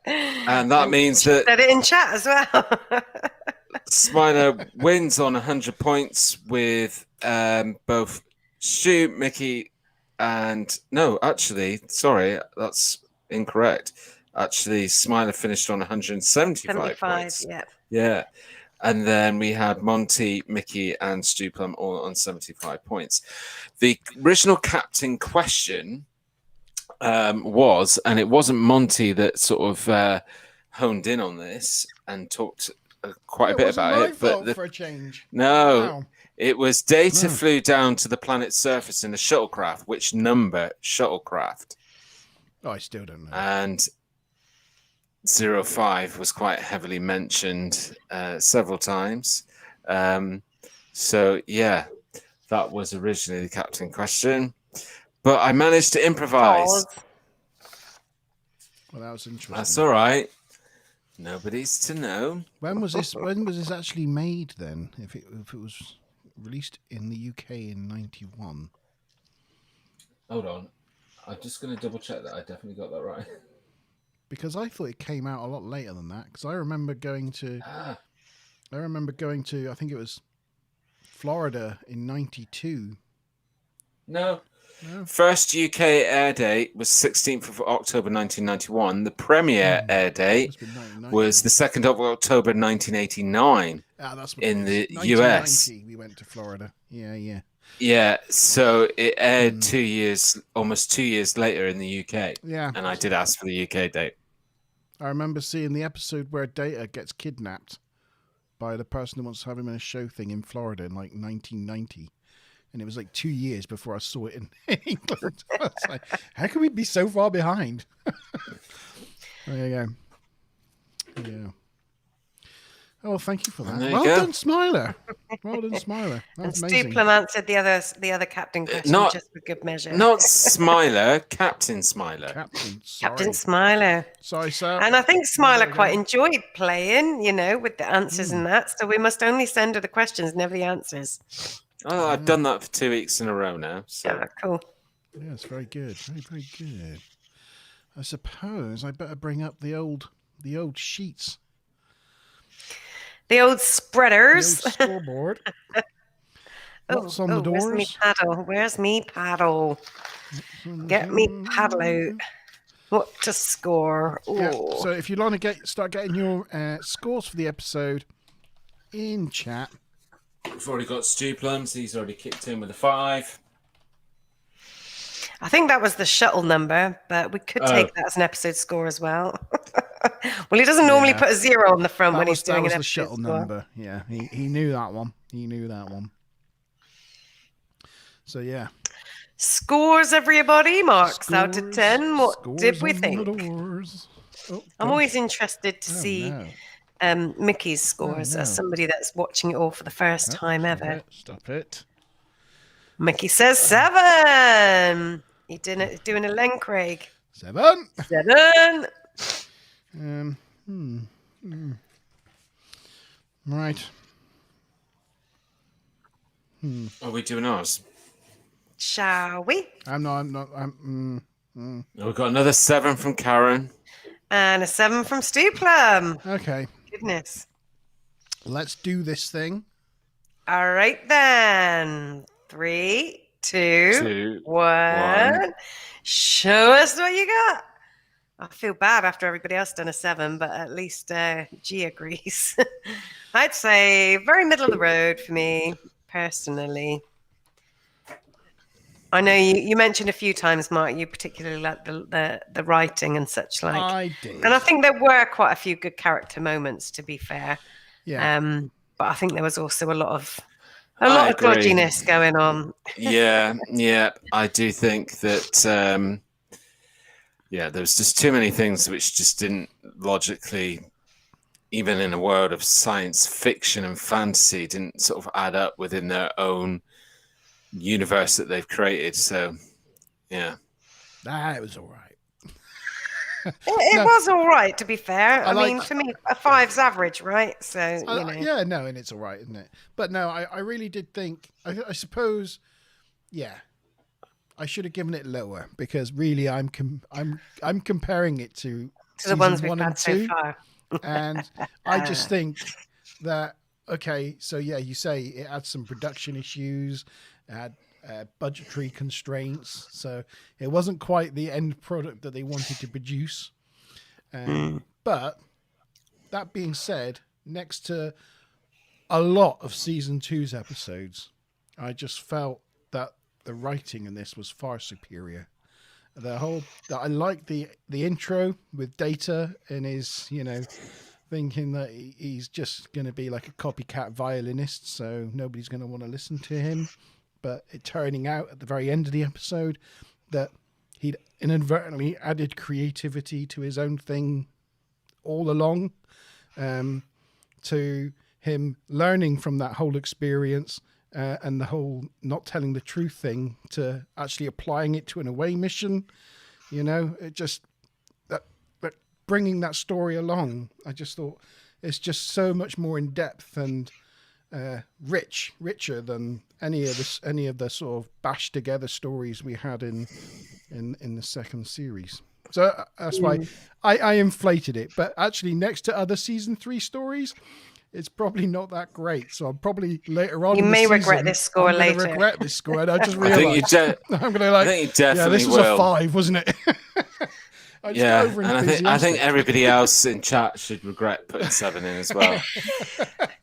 And that means that said it in chat as well. Smiler wins on 100 points with both Stu, Mickey, and no, actually, sorry, that's incorrect. Actually, Smiler finished on 175 points. Yeah. Yeah. And then we had Monty, Mickey, and Stu Plum all on 75 points. The original captain question was, and it wasn't Monty that sort of honed in on this and talked quite a bit about it. But for a change. No, Wow. it was Data flew down to the planet's surface in a shuttlecraft. Which number shuttlecraft? Oh, I still don't know. And 05 was quite heavily mentioned several times. So, yeah, that was originally the captain question. But I managed to improvise. Well, that was interesting. That's all right. Nobody's to know. When was this? When was this actually made then? If it was released in the UK in '91. Hold on. I'm just going to double check that I definitely got that right. Because I thought it came out a lot later than that. Because I remember going to. I think it was Florida in '92. No. First UK air date was 16th of October 1991. The premiere air date was the 2nd of October 1989 that's what in the 1990, US. We went to Florida. Yeah. Yeah, so it aired almost 2 years later in the UK. Yeah. And I did ask for the UK date. I remember seeing the episode where Data gets kidnapped by the person who wants to have him in a show thing in Florida in like 1990. And it was like 2 years before I saw it in England. I was like, how can we be so far behind? There you go. Yeah. Oh, well, thank you for that. Well done, Smiler. Well done, Smiler. That's amazing. Stuplum answered the other captain question just for good measure. Not Smiler, Captain Smiler. Captain Smiler. Sorry, sir. And I think Smiler quite enjoyed playing, with the answers and that. So we must only send her the questions, never the answers. Oh, I've done that for 2 weeks in a row now. So. Yeah, cool. Yeah, it's very good. Very, very good. I suppose I better bring up the old sheets. The old spreaders. The old scoreboard. What's on the doors? Where's me paddle? Get me paddle out. What to score? Yeah, so if you want to start getting your scores for the episode in chat. We've already got Stu Plums. He's already kicked in with a 5. I think that was the shuttle number, but we could take that as an episode score as well. Well, he doesn't normally put a 0 on the front when he's doing an episode the shuttle score. number. Yeah, he knew that one. So, yeah. Scores, everybody. Marks out of 10. What did we think? I'm always interested to see Mickey's scores as somebody that's watching it all for the first time ever. Stop it. Mickey says 7. You're doing a Len Craig. 7. Right. Are we doing ours? Shall we? I'm not. We've got another 7 from Karen. And a 7 from Stu Plum. Okay. Goodness. Let's do this thing. All right, then. 3, 2, 1. Show us what you got. I feel bad after everybody else done a 7, but at least G agrees. I'd say very middle of the road for me, personally. I know you mentioned a few times, Mark, you particularly like the writing and such like. I did. And I think there were quite a few good character moments, to be fair. Yeah. But I think there was also a lot of dodginess going on. Yeah. I do think that, there was just too many things which just didn't logically even in a world of science fiction and fantasy, didn't sort of add up within their own universe that they've created. So, yeah. It was all right. It was all right, to be fair. I mean, like- for me, a 5's average, right? So, you know. Yeah, no, and it's all right, isn't it? But no, I really did think. I suppose, yeah, I should have given it lower because really, I'm comparing it to the ones we've 1 had and so 2, far. and I just think that okay. So yeah, you say it had some production issues, it had budgetary constraints, so it wasn't quite the end product that they wanted to produce. But that being said, next to a lot of season 2's episodes, I just felt that the writing in this was far superior. I liked the intro with Data and his, thinking that he's just going to be like a copycat violinist, so nobody's going to want to listen to him. But it turning out at the very end of the episode that he'd inadvertently added creativity to his own thing all along, to him learning from that whole experience and the whole not telling the truth thing to actually applying it to an away mission. It just that bringing that story along. I just thought it's just so much more in depth and richer than any of the sort of bashed together stories we had in the second series. So that's why I inflated it. But actually, next to other season 3 stories, it's probably not that great. So I'm probably later on. You may regret this score I'm later. Regret this score, and I just realised I'm going to I think you definitely this was a 5, wasn't it? Yeah, and I think everybody else in chat should regret putting 7 in as well.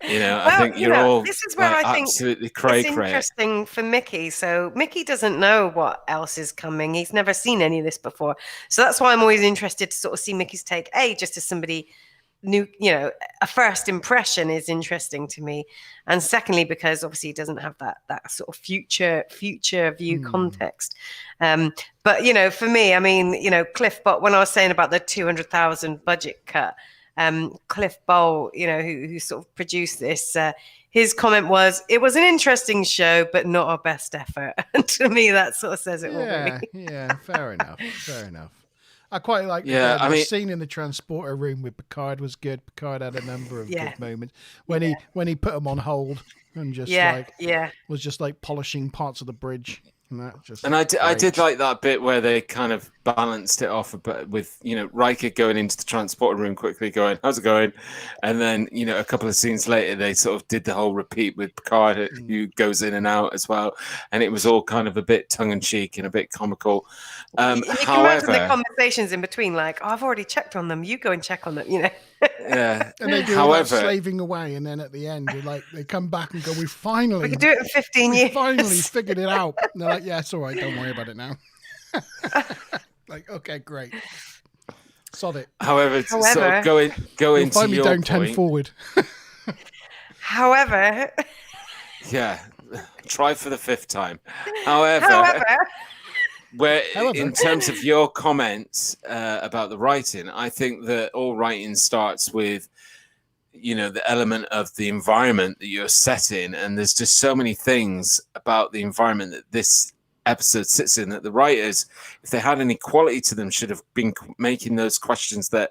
I think you're all this is where I think absolutely cray-cray. It's interesting for Mickey. So Mickey doesn't know what else is coming. He's never seen any of this before. So that's why I'm always interested to sort of see Mickey's take. Just as somebody new, a first impression is interesting to me, and secondly because obviously he doesn't have that sort of future view context. But for me, I mean, Cliff Bott, when I was saying about the 200,000 budget cut, Cliff Bowl, who sort of produced this, his comment was, "It was an interesting show, but not our best effort." And to me, that sort of says it all. Really. Yeah, fair enough. I quite like the scene in the transporter room with Picard was good. Picard had a number of good moments when he put him on hold and just was just like polishing parts of the bridge. And I did like that bit where they kind of balanced it off a bit with Riker going into the transporter room quickly, going, "How's it going?" And then a couple of scenes later they sort of did the whole repeat with Picard, who goes in and out as well, and it was all kind of a bit tongue in cheek and a bit comical. You can imagine the conversations in between, like, "I've already checked on them. You go and check on them." Yeah, and they do all that slaving away, and then at the end, they come back and go, "We could do it in 15 years. Finally figured it out." And they're like, "Yeah, it's all right. Don't worry about it now." Like, okay, great. Sod it. However, sort of go into find me your down point. 10 forward. However, yeah, try for the 5th time. However. In terms of your comments about the writing, I think that all writing starts with, the element of the environment that you're set in. And there's just so many things about the environment that this episode sits in that the writers, if they had any quality to them, should have been making those questions that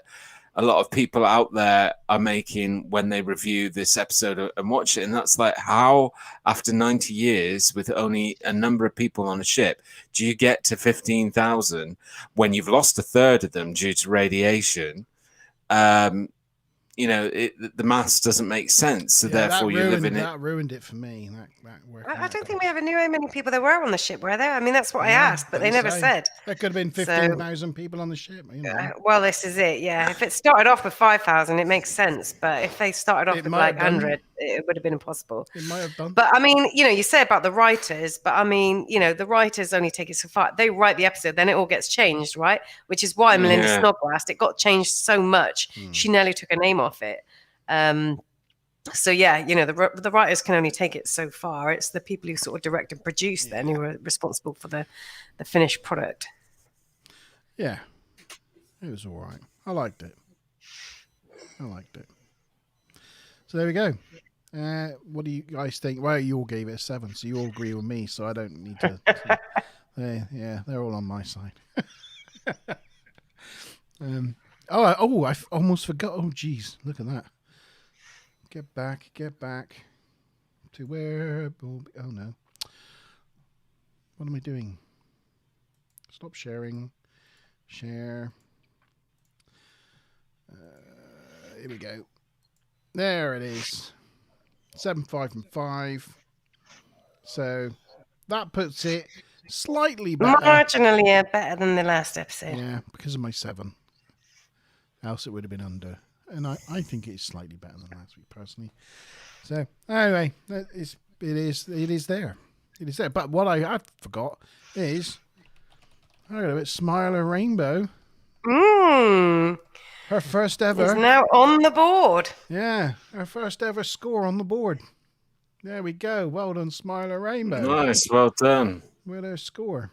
a lot of people out there are making when they review this episode and watch it. And that's like, how after 90 years with only a number of people on a ship do you get to 15,000 when you've lost a third of them due to radiation? The maths doesn't make sense. So therefore you live in it. That ruined it for me. I don't think we ever knew how many people there were on the ship, were there? I mean, that's what I asked, but they never said. There could have been 15,000 people on the ship. Well, this is it. Yeah, if it started off with 5,000, it makes sense. But if they started off with like 100, it would have been impossible. It might have done. But I mean, you say about the writers, but I mean, the writers only take it so far. They write the episode, then it all gets changed, right? Which is why Melinda Snodgrass, it got changed so much, she nearly took her name off it. So yeah, the writers can only take it so far. It's the people who sort of direct and produce then who are responsible for the finished product. Yeah, it was all right. I liked it. So there we go. What do you guys think? Well, you all gave it a 7, so you all agree with me. So I don't need to. They're all on my side. I almost forgot. Oh, geez, look at that. Get back to where. Oh no. What am I doing? Stop sharing. Share. Here we go. There it is. 7, 5, and 5. So that puts it slightly better. Marginally better than the last episode. Yeah, because of my 7. Else it would have been under. And I think it's slightly better than last week, personally. So anyway, it is there. It is there. But what I had forgot is, I got a bit Smiler Rainbow. Her first ever. It's now on the board. Yeah, her first ever score on the board. There we go. Well done, Smiler Rainbow. Nice, well done. With her score.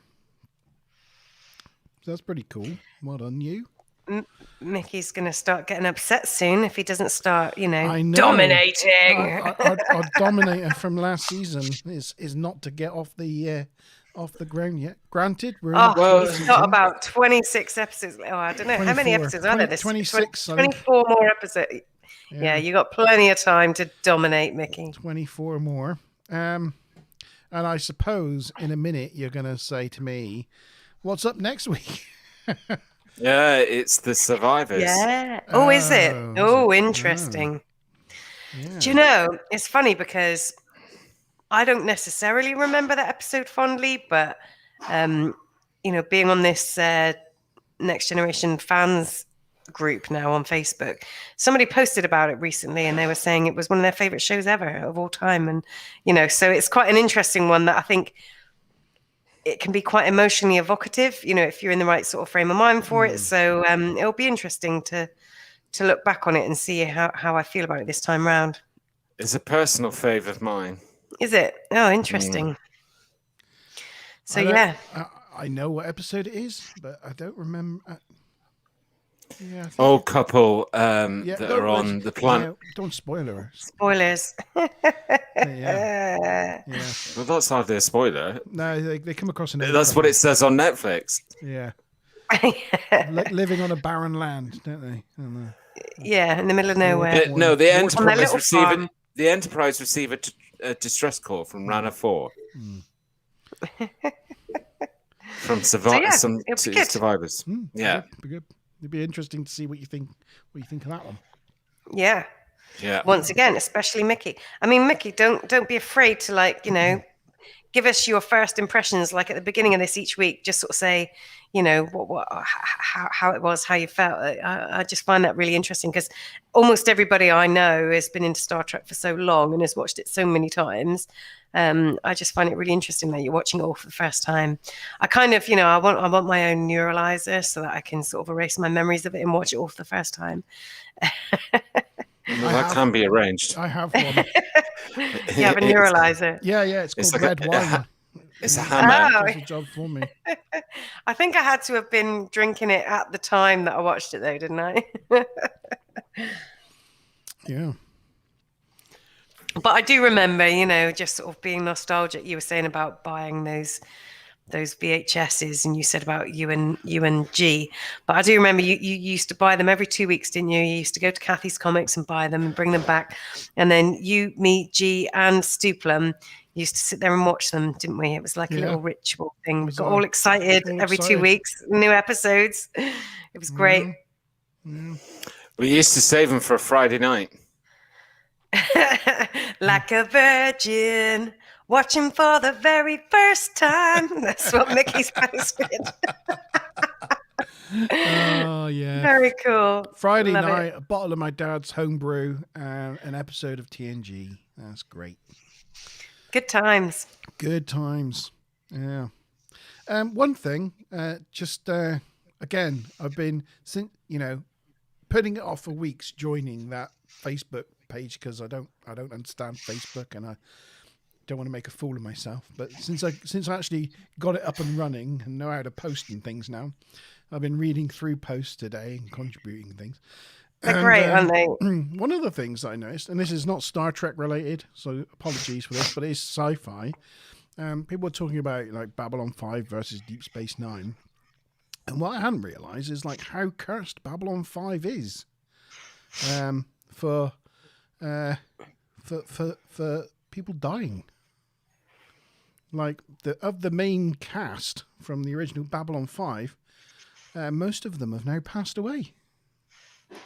So that's pretty cool. Well done, you. Mickey's going to start getting upset soon if he doesn't start, I know. dominating. Our dominator from last season is not to get off the ground yet. Granted, we're he's got about 26 episodes. Oh, I don't know. How many episodes are there? 26. 24 more episodes. Yeah, you got plenty of time to dominate, Mickey. 24 more. And I suppose in a minute you're going to say to me, what's up next week? Yeah, it's the Survivors. Yeah. Oh, is it? Oh, interesting. Yeah. Do you know, it's funny because I don't necessarily remember that episode fondly, but, being on this Next Generation fans group now on Facebook, somebody posted about it recently and they were saying it was one of their favorite shows ever of all time. And, so it's quite an interesting one that I think it can be quite emotionally evocative, if you're in the right sort of frame of mind for it. So it'll be interesting to look back on it and see how I feel about it this time round. It's a personal favourite of mine. Is it? Oh, interesting. So, yeah. I know what episode it is, but I don't remember. Old couple that are on the planet. Yeah, don't spoil her. Spoilers. Yeah. Well, that's hardly a spoiler. No, they come across an. That's what it says on Netflix. Yeah. Living on a barren land, don't they? Yeah, in the middle of nowhere. The Enterprise receive a distress call from Rana 4. From survivors. Yeah. Be good. It'd be interesting to see what you think of that one. Yeah. Yeah. Once again, especially Mickey. I mean, Mickey, don't be afraid to give us your first impressions. Like at the beginning of this each week, just sort of say, how it was, how you felt. I just find that really interesting because almost everybody I know has been into Star Trek for so long and has watched it so many times. I just find it really interesting that you're watching it all for the first time. I kind of, I want my own neuralizer so that I can sort of erase my memories of it and watch it all for the first time. That can be arranged. I have one. You have a neuralizer? Yeah, it's called red wine. It's a hammer. It's a job for me. I think I had to have been drinking it at the time that I watched it, though, didn't I? Yeah. But I do remember, just sort of being nostalgic. You were saying about buying those VHSs, and you said about you and G. But I do remember you used to buy them every 2 weeks, didn't you? You used to go to Kathy's Comics and buy them and bring them back. And then you, me, G, and Stuplum used to sit there and watch them, didn't we? It was like a little ritual thing. We got all excited every 2 weeks, new episodes. It was great. Mm. We used to save them for a Friday night. Like a virgin, watching for the very first time. That's what Mickey's posted. Oh, yeah. Very cool. Friday night, a bottle of my dad's homebrew, an episode of TNG. That's great. Good times. Good times. Yeah. One thing, again, I've been, putting it off for weeks, joining that Facebook page because I don't understand Facebook and I don't want to make a fool of myself. But since I actually got it up and running and know how to post and things now, I've been reading through posts today and contributing things. They're great, aren't they? One of the things that I noticed, and this is not Star Trek related, so apologies for this, but it is sci-fi. People were talking about like Babylon 5 versus Deep Space Nine. And what I hadn't realised is like how cursed Babylon 5 is for people dying. Like of the main cast from the original Babylon 5, most of them have now passed away.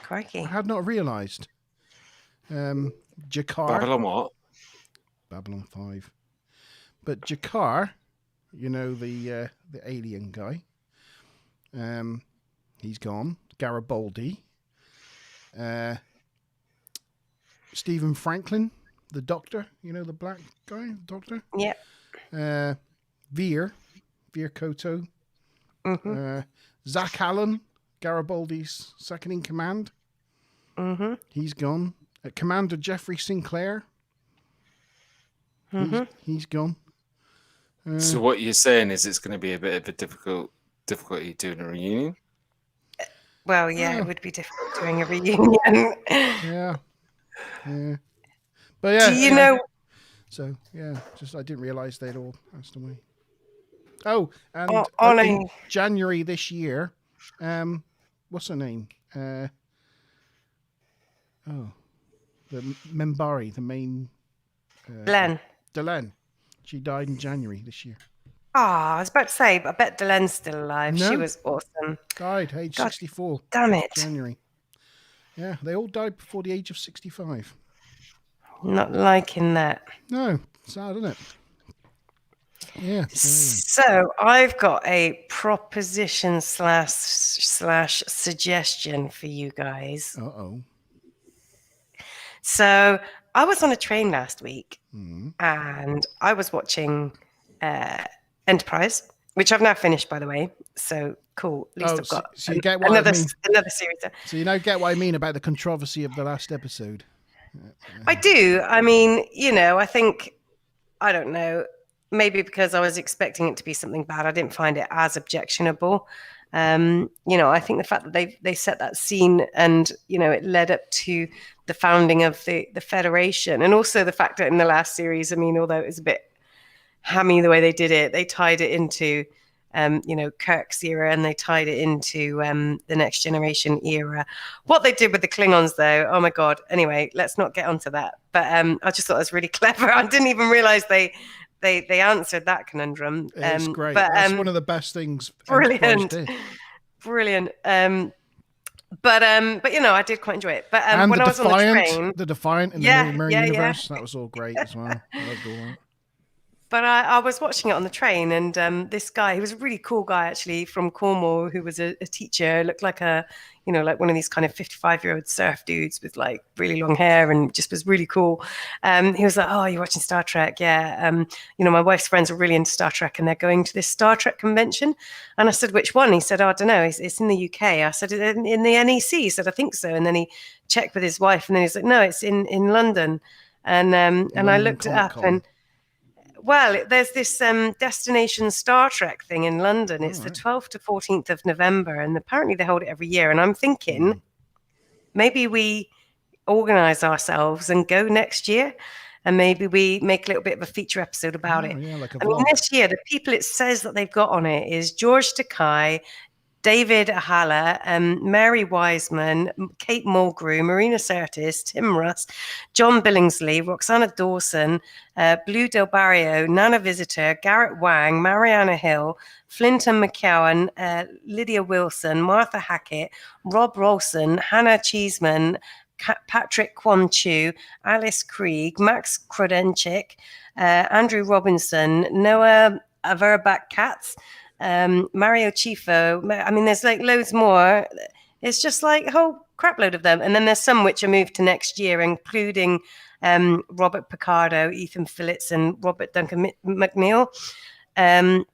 Crikey. I had not realised. Jakar. Babylon what? Babylon 5. But Jakar, you know, the alien guy, he's gone. Garibaldi. Stephen Franklin, the doctor, you know, the black guy, doctor? Yeah. Veer Koto. Mm-hmm. Zach Allen, Garibaldi's second in command. Mm-hmm. He's gone. Commander Jeffrey Sinclair. Mm-hmm. He's gone. So what you're saying is it's going to be a bit of a difficulty doing a reunion? Well, yeah, it would be difficult doing a reunion. Yeah. But yeah. Do you know? So yeah, just I didn't realise they'd all passed away. Oh, and in January this year, what's her name? The Membari, the main. Delenn. She died in January this year. I was about to say, I bet Delenn's still alive. No. She was awesome. Died, age 64. Damn it. January. Yeah, they all died before the age of 65. Not liking that. No, sad, isn't it? Yeah. So I've got a proposition / suggestion for you guys. Uh-oh. So I was on a train last week and I was watching Enterprise, which I've now finished, by the way. So cool. At least I've got so you get what another I mean. series. So you now get what I mean about the controversy of the last episode. I do. I mean, you know, I think, I don't know, maybe because I was expecting it to be something bad, I didn't find it as objectionable. You know, I think the fact that they set that scene and, you know, it led up to the founding of the Federation, and also the fact that in the last series, I mean, although it was a bit hammy the way they did it, they tied it into, you know, Kirk's era, and they tied it into the Next Generation era. What they did with the Klingons, though, oh my God. Anyway, let's not get onto that. But I just thought it was really clever. I didn't even realize they answered that conundrum. It's great. But, that's one of the best things. Brilliant. But you know, I did quite enjoy it. But when I was on the train, the Defiant in the Mirror Universe, that was all great as well. I loved all that. But I was watching it on the train, and this guy, he was a really cool guy actually from Cornwall, who was a teacher, looked like like one of these kind of 55-year-old surf dudes with like really long hair, and just was really cool. He was like, "Oh, you're watching Star Trek? Yeah. You know, my wife's friends are really into Star Trek, and they're going to this Star Trek convention." And I said, "Which one?" He said, "Oh, I don't know. It's in the UK." I said, "In the NEC?" He said, "I think so." And then he checked with his wife, and then he's like, "No, it's in London." And I looked it up, and well, there's this Destination Star Trek thing in London. It's the 12th to 14th of November, and apparently they hold it every year. And I'm thinking maybe we organise ourselves and go next year, and maybe we make a little bit of a feature episode about it. Yeah, like a I mean, this year, the people it says that they've got on it is George Takei, David Ahala, Mary Wiseman, Kate Mulgrew, Marina Sirtis, Tim Russ, John Billingsley, Roxana Dawson, Blue Del Barrio, Nana Visitor, Garrett Wang, Mariana Hill, Flinton McCowan, Lydia Wilson, Martha Hackett, Rob Rolson, Hannah Cheeseman, Patrick Kwon Chu, Alice Krieg, Max Krodenchik, Andrew Robinson, Noah Averbach Katz, Mario Chifo. I mean, there's like loads more. It's just like a whole crap load of them. And then there's some which are moved to next year, including Robert Picardo, Ethan Phillips, and Robert Duncan McNeil. But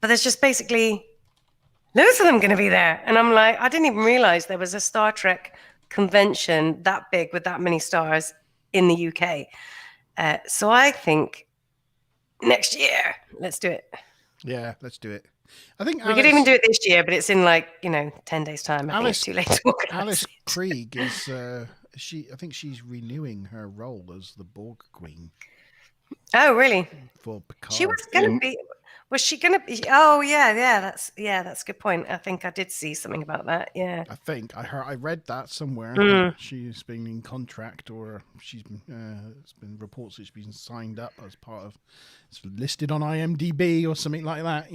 there's just basically loads of them going to be there. And I'm like, I didn't even realize there was a Star Trek convention that big with that many stars in the UK. So I think next year, let's do it. Yeah, let's do it. I think we could even do it this year, but it's in 10 days' time. I think it's too late to organise. Alice Krieg is I think she's renewing her role as the Borg Queen. Oh, really? For Picard. She was going to be. Was she going to be? Oh, yeah. That's a good point. I think I did see something about that. Yeah. I think I read that somewhere. She's been in contract, or she's been. It's been reports that she's been signed up as part of. It's listed on IMDb or something like that.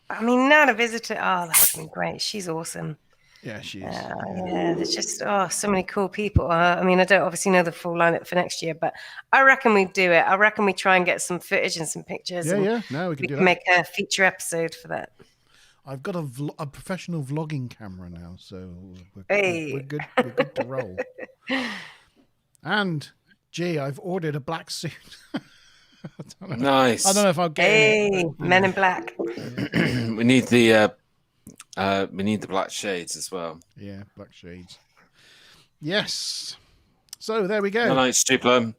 I mean, Nana Visitor. Oh, that's been great. She's awesome. Yeah, she is. Yeah, there's just so many cool people. I mean, I don't obviously know the full lineup for next year, but I reckon we do it. I reckon we try and get some footage and some pictures. Yeah. No, we can make a feature episode for that. I've got a professional vlogging camera now, so we're good. We're good to roll. And I've ordered a black suit. Nice. I don't know if I'll get it. Men in Black. We need the black shades as well. Yeah, black shades. Yes. So there we go. Good night, Stupler.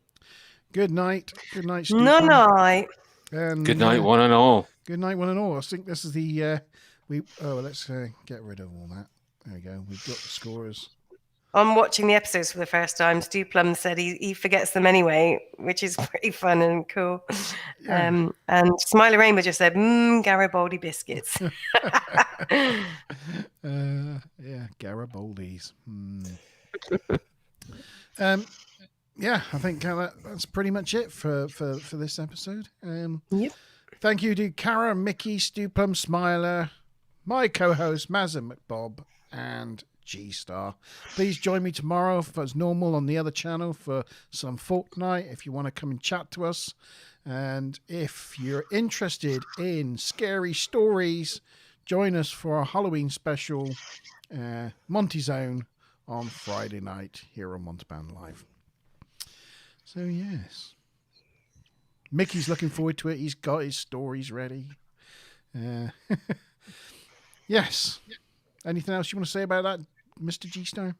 Good night. Good night, Stupler. No night. And, good night, one and all. Good night, one and all. I think this is the let's get rid of all that. There we go. We've got the scorers. I'm watching the episodes for the first time. Stu Plum said he forgets them anyway, which is pretty fun and cool. Yeah. And Smiley Rainbow just said, Garibaldi biscuits. Yeah, Garibaldi's. Yeah, I think that's pretty much it for this episode. Yep. Thank you to Cara, Mickey, Stu Plum, Smiler, my co-host Mazza McBob, and G-Star. Please join me tomorrow as normal on the other channel for some Fortnite if you want to come and chat to us. And if you're interested in scary stories, join us for our Halloween special, Monty Zone, on Friday night here on Montalban Live. So yes, Mickey's looking forward to it. He's got his stories ready. Yes. Anything else you want to say about that, Mr. G-Star?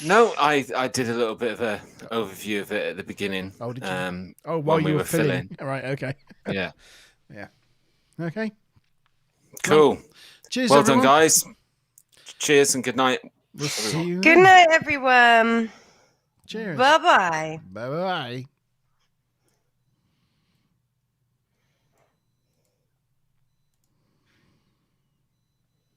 No, I did a little bit of an overview of it at the beginning. Oh, did you? While you were filling. All right, okay. Yeah. Yeah. Okay. Cool. Well, cheers, well everyone. done, guys. Cheers and good night. We'll see you good then. night, everyone. Cheers. Bye-bye. Bye-bye.